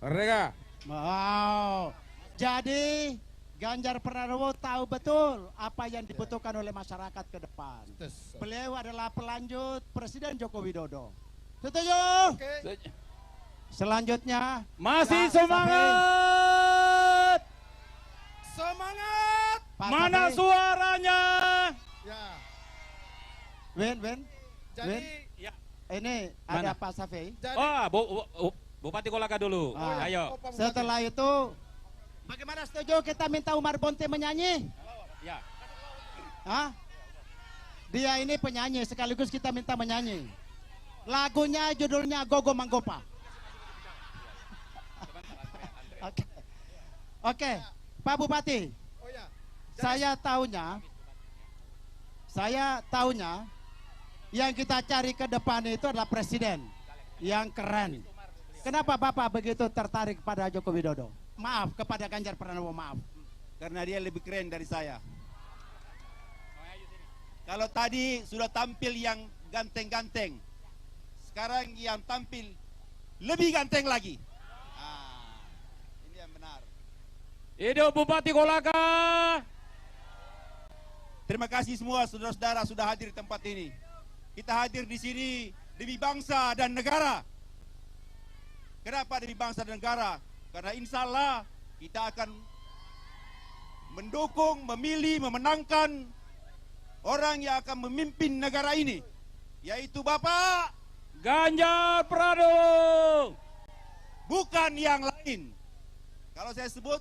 Merdeka. Wow. Jadi Ganjar Pranowo tahu betul apa yang dibutuhkan oleh masyarakat ke depan. Beliau adalah pelanjut Presiden Joko Widodo. Setuju? Selanjutnya Masih Pak semangat. Semangat. Pak Mana Safi. suaranya? Win. Ya. Ini Mana? ada Pak Safi. Bupati Kolaka dulu. Ah. Ayo. Setelah itu, bagaimana setuju kita minta Umar Bonte menyanyi? Ya. Hah? Dia ini penyanyi, sekaligus kita minta menyanyi. Lagunya judulnya Gogo Manggopa. Oke, Pak Bupati. Saya tahunya yang kita cari ke depan itu adalah presiden yang keren. Kenapa Bapak begitu tertarik pada Joko Widodo? Maaf kepada Ganjar Pranowo, maaf. Karena dia lebih keren dari saya. Kalau tadi sudah tampil yang ganteng-ganteng, sekarang yang tampil lebih ganteng lagi. Ini yang benar. Hidup Bupati Kolaka. Terima kasih semua saudara-saudara sudah hadir di tempat ini. Kita hadir di sini demi bangsa dan negara. Kenapa demi bangsa dan negara? Karena insya Allah kita akan mendukung, memilih, memenangkan orang yang akan memimpin negara ini, yaitu Bapak Ganjar Pranowo. bukan yang lain. Kalau saya sebut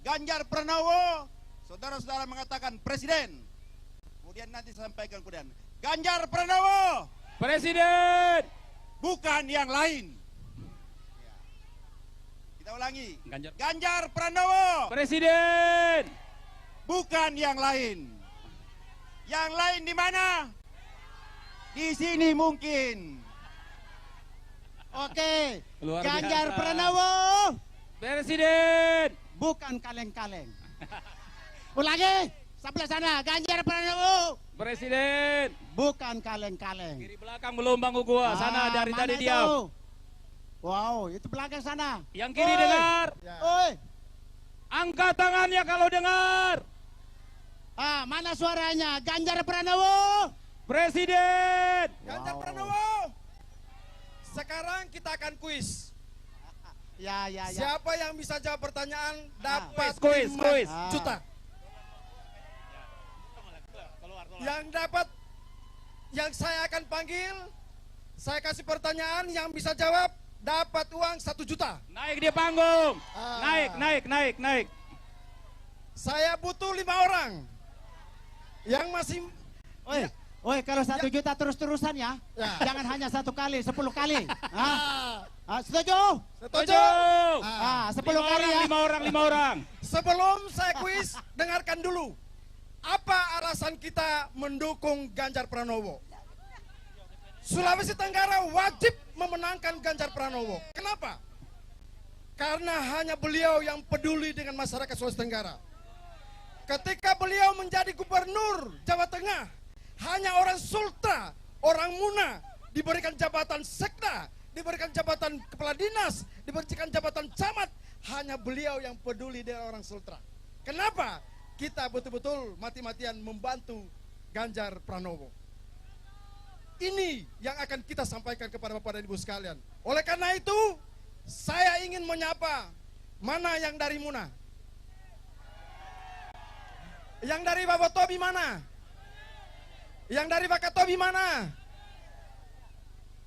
Ganjar Pranowo, saudara-saudara mengatakan presiden. Kemudian nanti sampaikan kemudian Ganjar Pranowo Presiden. bukan yang lain. Kita ulangi. Ganjar Pranowo Presiden. bukan yang lain. Yang lain di mana? Di sini mungkin. Oke, Luar Ganjar biasa. Pranowo Presiden. bukan kaleng-kaleng. Ulangi, sebelah sana, Ganjar Pranowo Presiden. bukan kaleng-kaleng. Kiri belakang gelombang gua. Sana dari mana tadi itu? diam. Wow, itu belakang sana. Yang kiri Oi. dengar. Oi, Angkat tangannya kalau dengar. mana suaranya? Ganjar Pranowo. Presiden. Ganjar Pranowo. Sekarang kita akan kuis. Ya. Siapa yang bisa jawab pertanyaan dapat Kuis. 5 juta. Yang dapat, yang saya akan panggil, saya kasih pertanyaan, yang bisa jawab dapat uang 1 juta. Naik di panggung. Naik. Saya butuh 5 orang. Yang masih Oi, kalau 1 juta terus-terusan ya. Jangan hanya 1 kali, 10 kali. Setuju? setuju? 10 kali ya. 5 orang. Sebelum saya kuis, dengarkan dulu. Apa alasan kita mendukung Ganjar Pranowo? Sulawesi Tenggara wajib memenangkan Ganjar Pranowo. Kenapa? Karena hanya beliau yang peduli dengan masyarakat Sulawesi Tenggara. Ketika beliau menjadi gubernur Jawa Tengah, hanya orang Sultra, orang Muna diberikan jabatan sekda, diberikan jabatan kepala dinas, diberikan jabatan camat. Hanya beliau yang peduli dengan orang Sultra. Kenapa? Kita betul-betul mati-matian membantu Ganjar Pranowo. Ini yang akan kita sampaikan kepada Bapak dan Ibu sekalian. Oleh karena itu, saya ingin menyapa, mana yang dari Muna? Yang dari Bapak Tobi mana? Yang dari Wakatobi mana?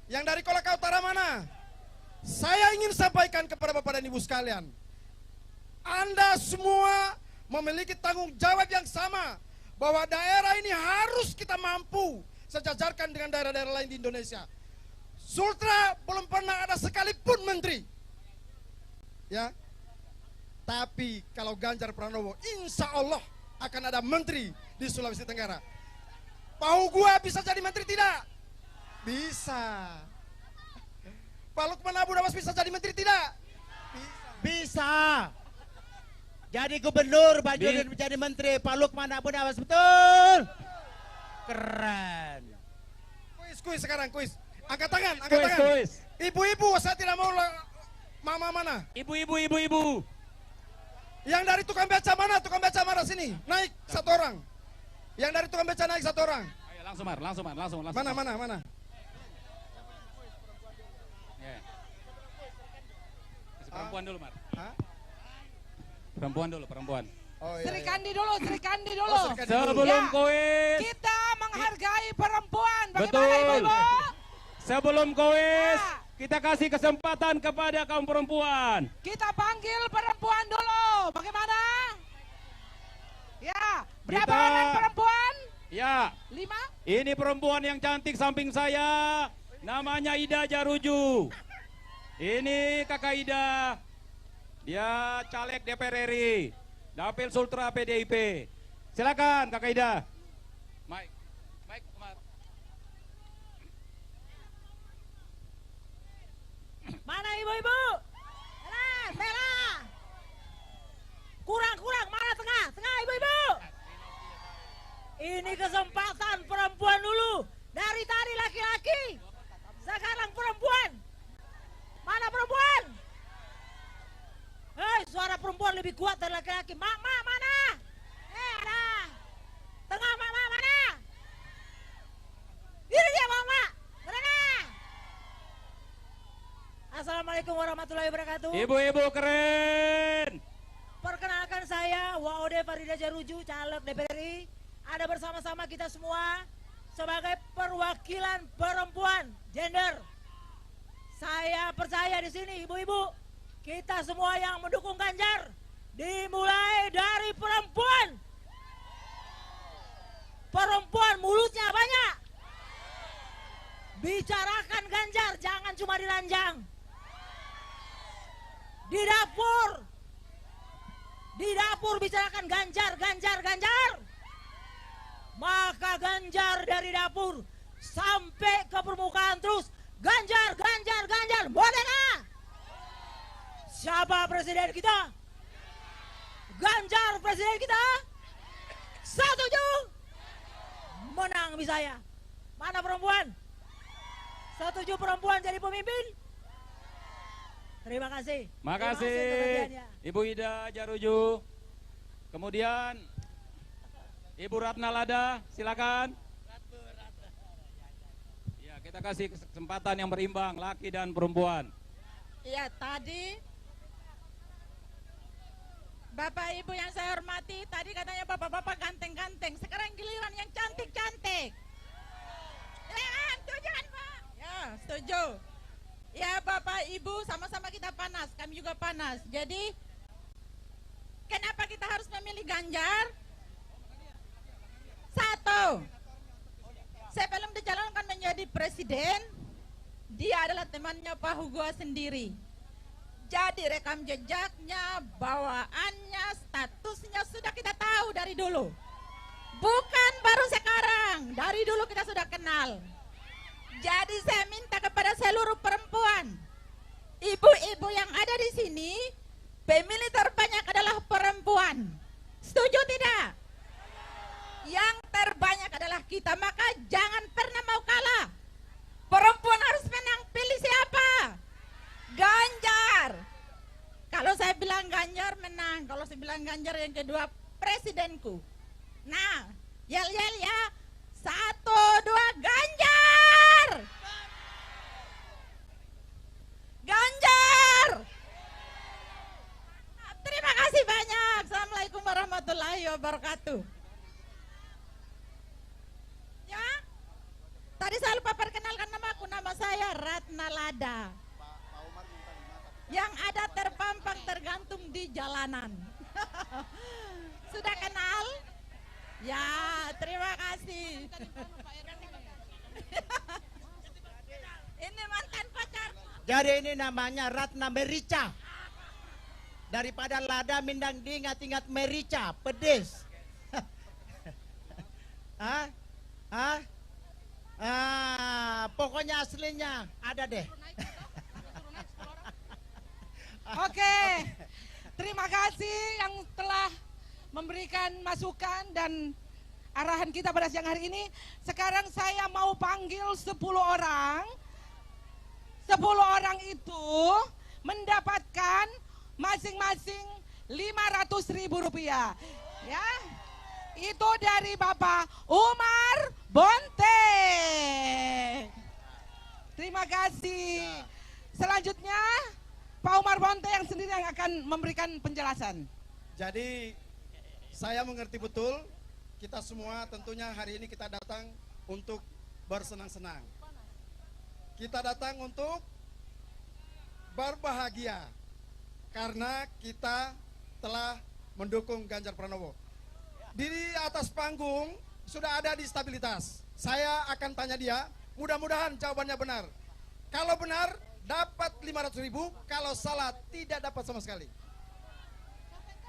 Yang dari Kolaka Utara mana? Saya ingin sampaikan kepada Bapak dan Ibu sekalian, Anda semua memiliki tanggung jawab yang sama, bahwa daerah ini harus kita mampu sejajarkan dengan daerah-daerah lain di Indonesia. Sultra belum pernah ada sekalipun menteri, ya. Tapi kalau Ganjar Pranowo, insya Allah akan ada menteri di Sulawesi Tenggara. Mau gua bisa jadi menteri tidak? Bisa. Pak Lukman Abu Nawas bisa jadi menteri tidak? Bisa. Jadi gubernur, Pak Jodin menjadi menteri, Pak Lukman Abu Nawas, betul. Keren. Kuis sekarang, kuis. Angkat tangan, angkat tangan. Kuis. Ibu-ibu, saya tidak mau mama mana? Ibu. Yang dari tukang beca mana sini? Naik satu orang. Yang dari tukang beca naik satu orang. Ayo langsung. Mana? Ya. Perempuan dulu, Mar. Hah? Perempuan. Oh, iya, Sri iya. Kandi dulu. Oh, Sri Kandi Sebelum Ya. kuis. Kita menghargai perempuan. Bagaimana Betul. Ibu-ibu? Sebelum kuis, Ya. kita kasih kesempatan kepada kaum perempuan. Kita panggil perempuan dulu. Bagaimana? Ya, berapa Kita- anak perempuan? Ya, 5? ini perempuan yang cantik samping saya. Namanya Ida Jaruju. Ini kakak Ida. Dia caleg DPR RI. Dapil Sultra PDIP. Silakan kakak Ida. Mike, Umar. Mana ibu-ibu? Merah. Kurang, mana tengah ibu-ibu. Ini kesempatan perempuan dulu. Dari tadi laki-laki. Sekarang perempuan. Mana perempuan? Hei, suara perempuan lebih kuat dari laki-laki. Mak, mana? Ada. Tengah, mana? Ini dia, Mak. Mana? Assalamualaikum warahmatullahi wabarakatuh. Ibu-ibu keren. Perkenalkan saya Waode Farida Jaruju, caleg DPR RI. Ada bersama-sama kita semua sebagai perwakilan perempuan, gender. Saya percaya di sini ibu-ibu, kita semua yang mendukung Ganjar dimulai dari perempuan. Perempuan mulutnya banyak. Bicarakan Ganjar, jangan cuma di ranjang. Di dapur bicarakan Ganjar. Maka Ganjar dari dapur sampai ke permukaan terus. Ganjar. Modena. Siapa presiden kita? Ganjar presiden kita. Setuju? Menang bisa ya. Mana perempuan? Setuju perempuan jadi pemimpin? Terima kasih. Makasih perhatiannya. Ibu Ida Jaruju. Kemudian Ibu Ratna Lada, silakan. Ya, kita kasih kesempatan yang berimbang, laki dan perempuan. Ya, tadi Bapak Ibu yang saya hormati, tadi katanya bapak-bapak ganteng-ganteng. Sekarang giliran yang cantik-cantik. Setuju kan, Pak? Ya, setuju. Ya, Bapak Ibu, sama-sama kita panas, kami juga panas. Jadi, kenapa kita harus memilih Ganjar? Satu, sebelum dicalonkan menjadi presiden, dia adalah temannya Pak Hugo sendiri. Jadi rekam jejaknya, bawaannya, statusnya sudah kita tahu dari dulu. Bukan baru sekarang, dari dulu kita sudah kenal. Jadi saya minta kepada seluruh perempuan, ibu-ibu yang ada di sini, pemilih terbanyak adalah perempuan. Setuju tidak? Yang terbanyak adalah kita, maka jangan pernah mau kalah. Perempuan harus menang, pilih siapa? Ganjar. Kalau saya bilang Ganjar menang, kalau saya bilang Ganjar yang kedua presidenku. Nah, ya. 1, 2, Ganjar. Ganjar. Terima kasih banyak. Assalamualaikum warahmatullahi wabarakatuh. Ya, tadi saya lupa perkenalkan namaku. Nama saya Ratna Lada. Yang ada terpampang tergantung di jalanan. Sudah kenal? Ya, terima kasih. Ini mantan pacar. Jadi ini namanya Ratna Merica. Daripada lada mindang diingat-ingat merica, pedes. Hah? Hah? Pokoknya aslinya ada deh. Oke, terima kasih yang telah memberikan masukan dan arahan kita pada siang hari ini. Sekarang saya mau panggil 10 orang. 10 orang itu mendapatkan masing-masing Rp500.000. Ya, itu dari Bapak Umar Bonte. Terima kasih. Selanjutnya Pak Umar Bonte yang sendiri yang akan memberikan penjelasan. Jadi saya mengerti betul, kita semua tentunya hari ini kita datang untuk bersenang-senang. Kita datang untuk berbahagia karena kita telah mendukung Ganjar Pranowo. Di atas panggung sudah ada di stabilitas. Saya akan tanya dia, mudah-mudahan jawabannya benar. Kalau benar, dapat 500.000, kalau salah tidak dapat sama sekali.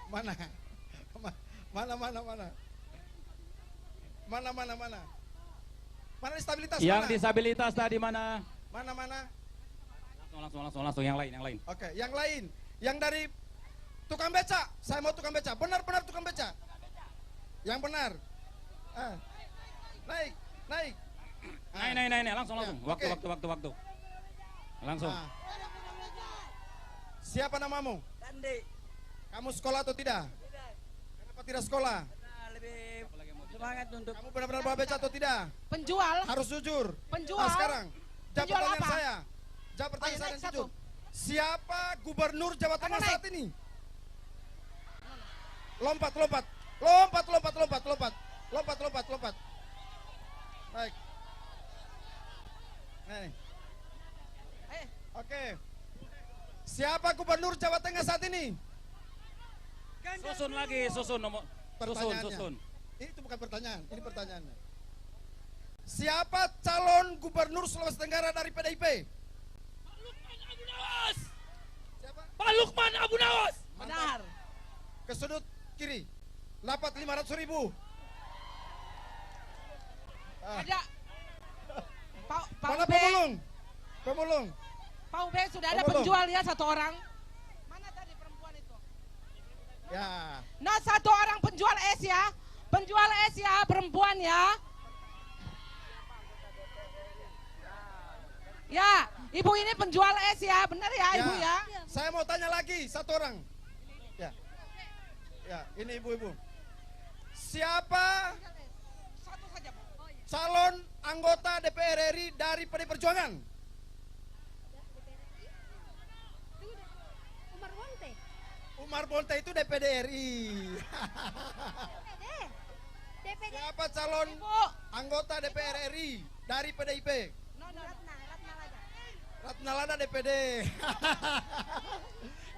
Mana? Mana stabilitas? Yang mana? disabilitas tadi mana? Mana? Langsung yang lain. Oke, yang lain. Yang dari tukang beca, saya mau tukang beca. Benar-benar tukang beca. Yang benar. Naik. Naik. Langsung. Ya, Waktu. Langsung. Siapa namamu? Dandi. Kamu sekolah atau tidak? Tidak. Kenapa tidak sekolah? Lebih semangat untuk. Kamu benar-benar bawa beca atau tidak? Penjual. Harus jujur. Penjual. Nah, sekarang, jawab Penjual pertanyaan apa? saya. Jawab pertanyaan Ayo, saya naik dan jujur. satu. Siapa gubernur Jawa Tengah naik. saat ini? Lompat. Baik. Nih. Oke. Siapa gubernur Jawa Tengah saat ini? Susun nomor. Pertanyaannya. Susun. Itu bukan pertanyaan, ini pertanyaannya. Siapa calon gubernur Sulawesi Tenggara dari PDIP? Pak Lukman Abu Nawas. Benar. Ke sudut kiri. Dapat 500.000. Ada Pak Mana Ube. Pemulung. Pak Ube sudah ada Pemulung. penjual ya satu orang. Mana tadi perempuan itu? Ya. Nah, satu orang penjual es ya. Penjual es ya, perempuan ya. Ya, ibu ini penjual es ya, benar ya, ibu ya? Saya mau tanya lagi satu orang. Ya, ini ibu-ibu. Siapa calon anggota DPR RI dari PD Perjuangan? Umar Bonte itu DPD RI. Siapa calon anggota DPR RI dari PDIP? Ratna Lada DPD.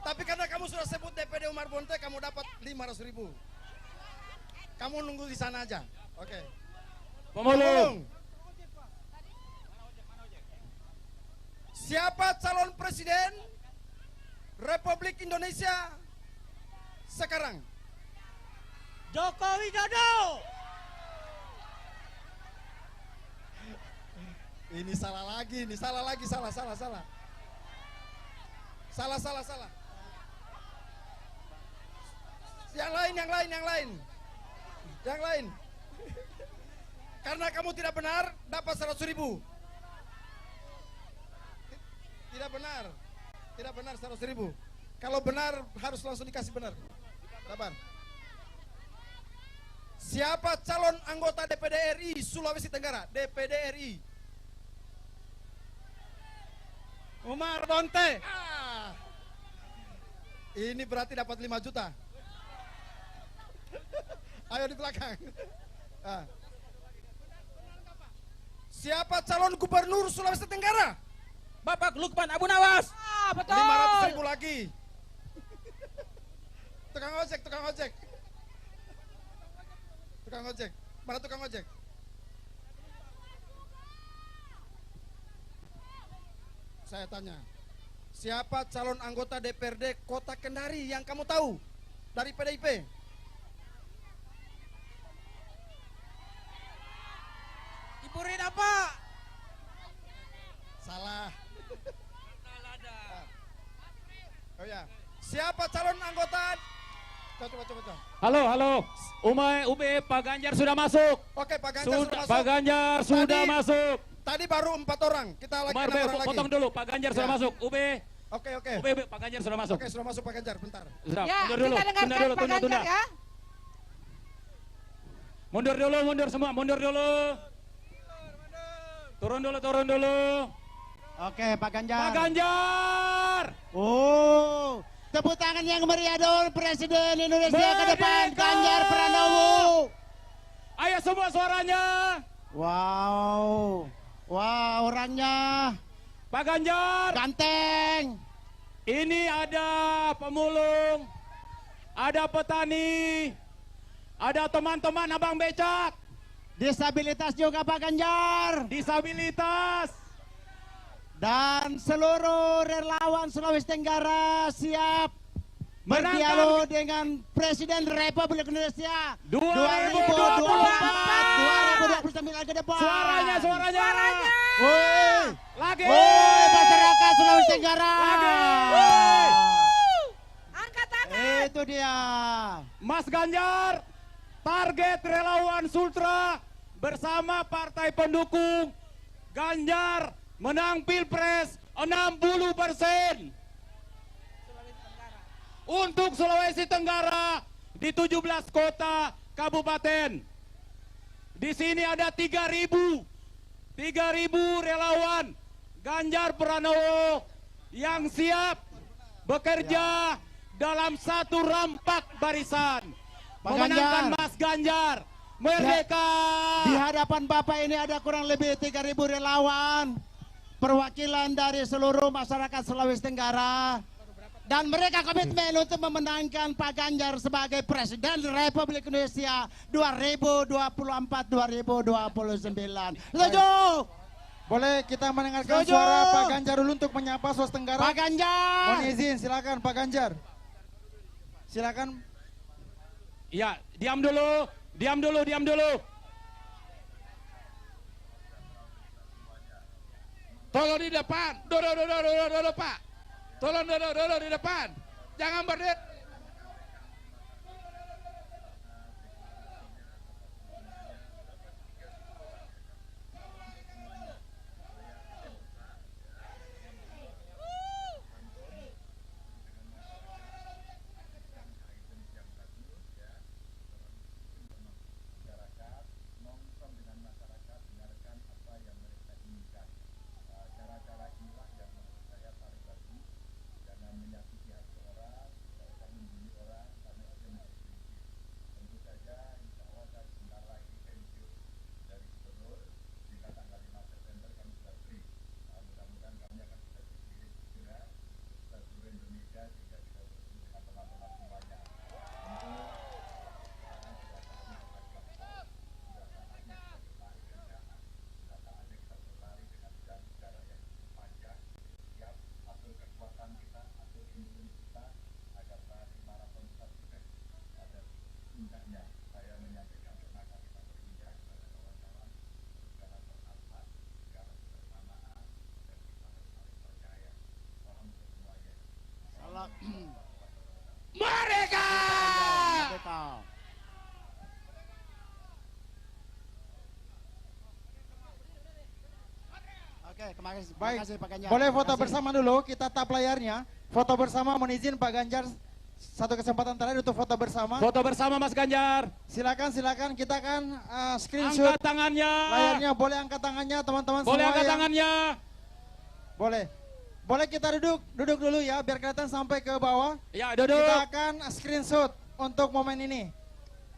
Tapi karena kamu sudah sebut DPD Umar Bonte, kamu dapat 500.000. Kamu nunggu di sana aja. Oke. Pemulung. Siapa calon presiden Republik Indonesia sekarang? Joko Widodo. Ini salah lagi, salah. Salah. Yang lain. Karena kamu tidak benar, dapat 100.000. Tidak benar 100.000. Kalau benar harus langsung dikasih benar. Sabar. Siapa calon anggota DPD RI Sulawesi Tenggara? DPD RI. Umar Bonte. Ini berarti dapat 5 juta. Ayo di belakang. Siapa calon gubernur Sulawesi Tenggara? Bapak Lukman Abu Nawas. Betul. 500.000 lagi. Tukang ojek. Mana tukang ojek? Saya tanya. Siapa calon anggota DPRD Kota Kendari yang kamu tahu dari PDIP? Siapa calon anggota? Coba. Halo. Ube, Pak Ganjar sudah masuk. Oke, Pak Ganjar sudah masuk. Pak Ganjar sudah masuk. Tadi baru 4 orang. Kita lagi 6 orang lagi. Potong dulu, Pak Ganjar sudah masuk. Ube. Oke. Ube, Pak Ganjar sudah masuk. Oke, sudah masuk Pak Ganjar, bentar. Sudah, Ya, mundur dulu. kita dengarkan Pak Ganjar ya. Mundur semua, mundur dulu. Turun dulu. Oke, Pak Ganjar. Pak Ganjar. Oh, tepuk tangan yang meriah dong Presiden Indonesia ke depan, Merdeka! Ganjar Pranowo. Ayo semua suaranya. Wow, orangnya Pak Ganjar. ganteng. Ini ada pemulung, ada petani, ada teman-teman abang becak. Disabilitas juga Pak Ganjar. Disabilitas. Dan seluruh relawan Sulawesi Tenggara siap berdialog dengan Presiden Republik Indonesia 2024-2029 ke depan. Suaranya. Woi, Lagi. woi masyarakat Sulawesi Tenggara. Lagi. Angkat tangan. Itu dia. Mas Ganjar, target relawan Sultra bersama partai pendukung Ganjar menang Pilpres 60%. Untuk Sulawesi Tenggara di 17 kota kabupaten. Di sini ada 3.000 relawan Ganjar Pranowo yang siap bekerja dalam satu rampak barisan. Pak Memenangkan Ganjar. Mas Ganjar. Merdeka. Di hadapan Bapak ini ada kurang lebih 3.000 relawan, perwakilan dari seluruh masyarakat Sulawesi Tenggara. Dan mereka komitmen untuk memenangkan Pak Ganjar sebagai Presiden Republik Indonesia 2024-2029. Setuju? Boleh kita mendengarkan Setuju. suara Pak Ganjar dulu untuk menyapa Sulawesi Tenggara. Pak Ganjar. Mohon izin, silakan Pak Ganjar. Silakan. Ya, diam dulu. Tolong di depan. Duduk, Pak. Tolong duduk di depan. Jangan berdiri. Merdeka! Oke, terima Baik, kasih Pak Ganjar. boleh Terima foto kasih. bersama dulu, kita tap layarnya. Foto bersama, mohon izin Pak Ganjar, satu kesempatan terakhir untuk foto bersama. Foto bersama Mas Ganjar. Silakan, kita akan screenshot. Angkat tangannya. Layarnya, boleh angkat tangannya teman-teman Boleh semua angkat yang- tangannya. Boleh kita duduk dulu ya, biar kelihatan sampai ke bawah. Ya, duduk. Kita akan screenshot untuk momen ini.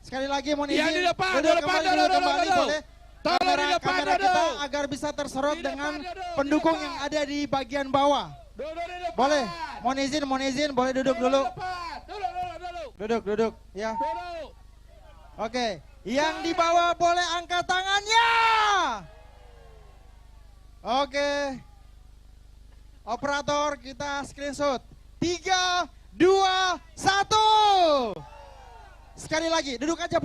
Sekali lagi mohon izin. Ya, di depan, duduk di depan, kembali, duduk, kembali, duduk. boleh. Tolong di Kamera depan, kita duduk. agar bisa tersorot Di depan, dengan duduk, pendukung di depan. yang ada di bagian bawah. Duduk di depan. Boleh, mohon izin, boleh duduk dulu. Duduk, ya. Duduk. Oke, yang di bawah boleh angkat tangannya. Oke. Operator, kita screenshot. 3, 2, 1. Sekali lagi, duduk aja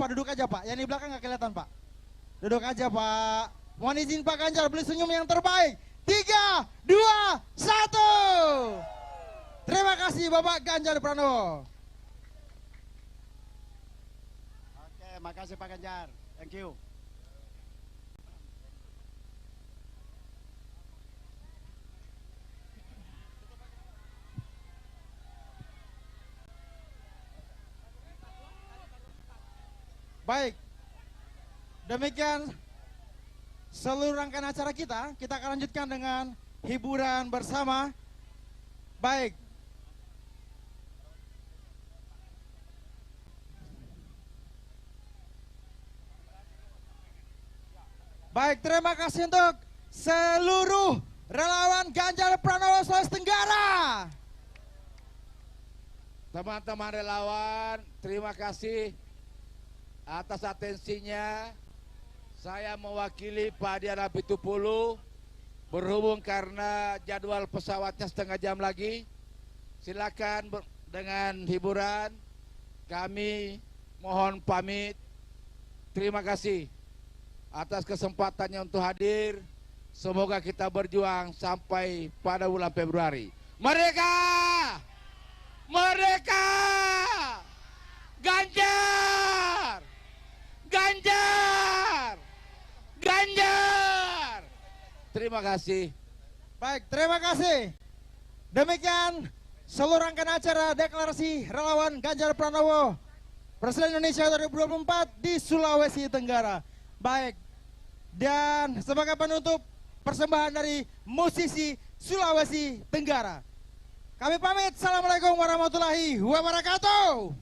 Pak. Yang di belakang nggak kelihatan Pak. Duduk aja Pak. Mohon izin Pak Ganjar, beli senyum yang terbaik. 3, 2, 1. Terima kasih Bapak Ganjar Pranowo. Oke, makasih Pak Ganjar. Thank you. Baik, demikian seluruh rangkaian acara kita akan lanjutkan dengan hiburan bersama. Baik. Baik, terima kasih untuk seluruh relawan Ganjar Pranowo Sulawesi Tenggara. Teman-teman relawan, terima kasih atas atensinya. Saya mewakili Pak Adian Apitupulu, berhubung karena jadwal pesawatnya setengah jam lagi. Silakan dengan hiburan. Kami mohon pamit. Terima kasih atas kesempatannya untuk hadir. Semoga kita berjuang sampai pada bulan Februari. Merdeka! Merdeka! Ganjar! Ganjar! Ganjar! Terima kasih. Baik, terima kasih. Demikian seluruh rangkaian acara deklarasi relawan Ganjar Pranowo Presiden Indonesia 2024 di Sulawesi Tenggara. Baik, dan sebagai penutup persembahan dari musisi Sulawesi Tenggara, kami pamit. Assalamualaikum warahmatullahi wabarakatuh.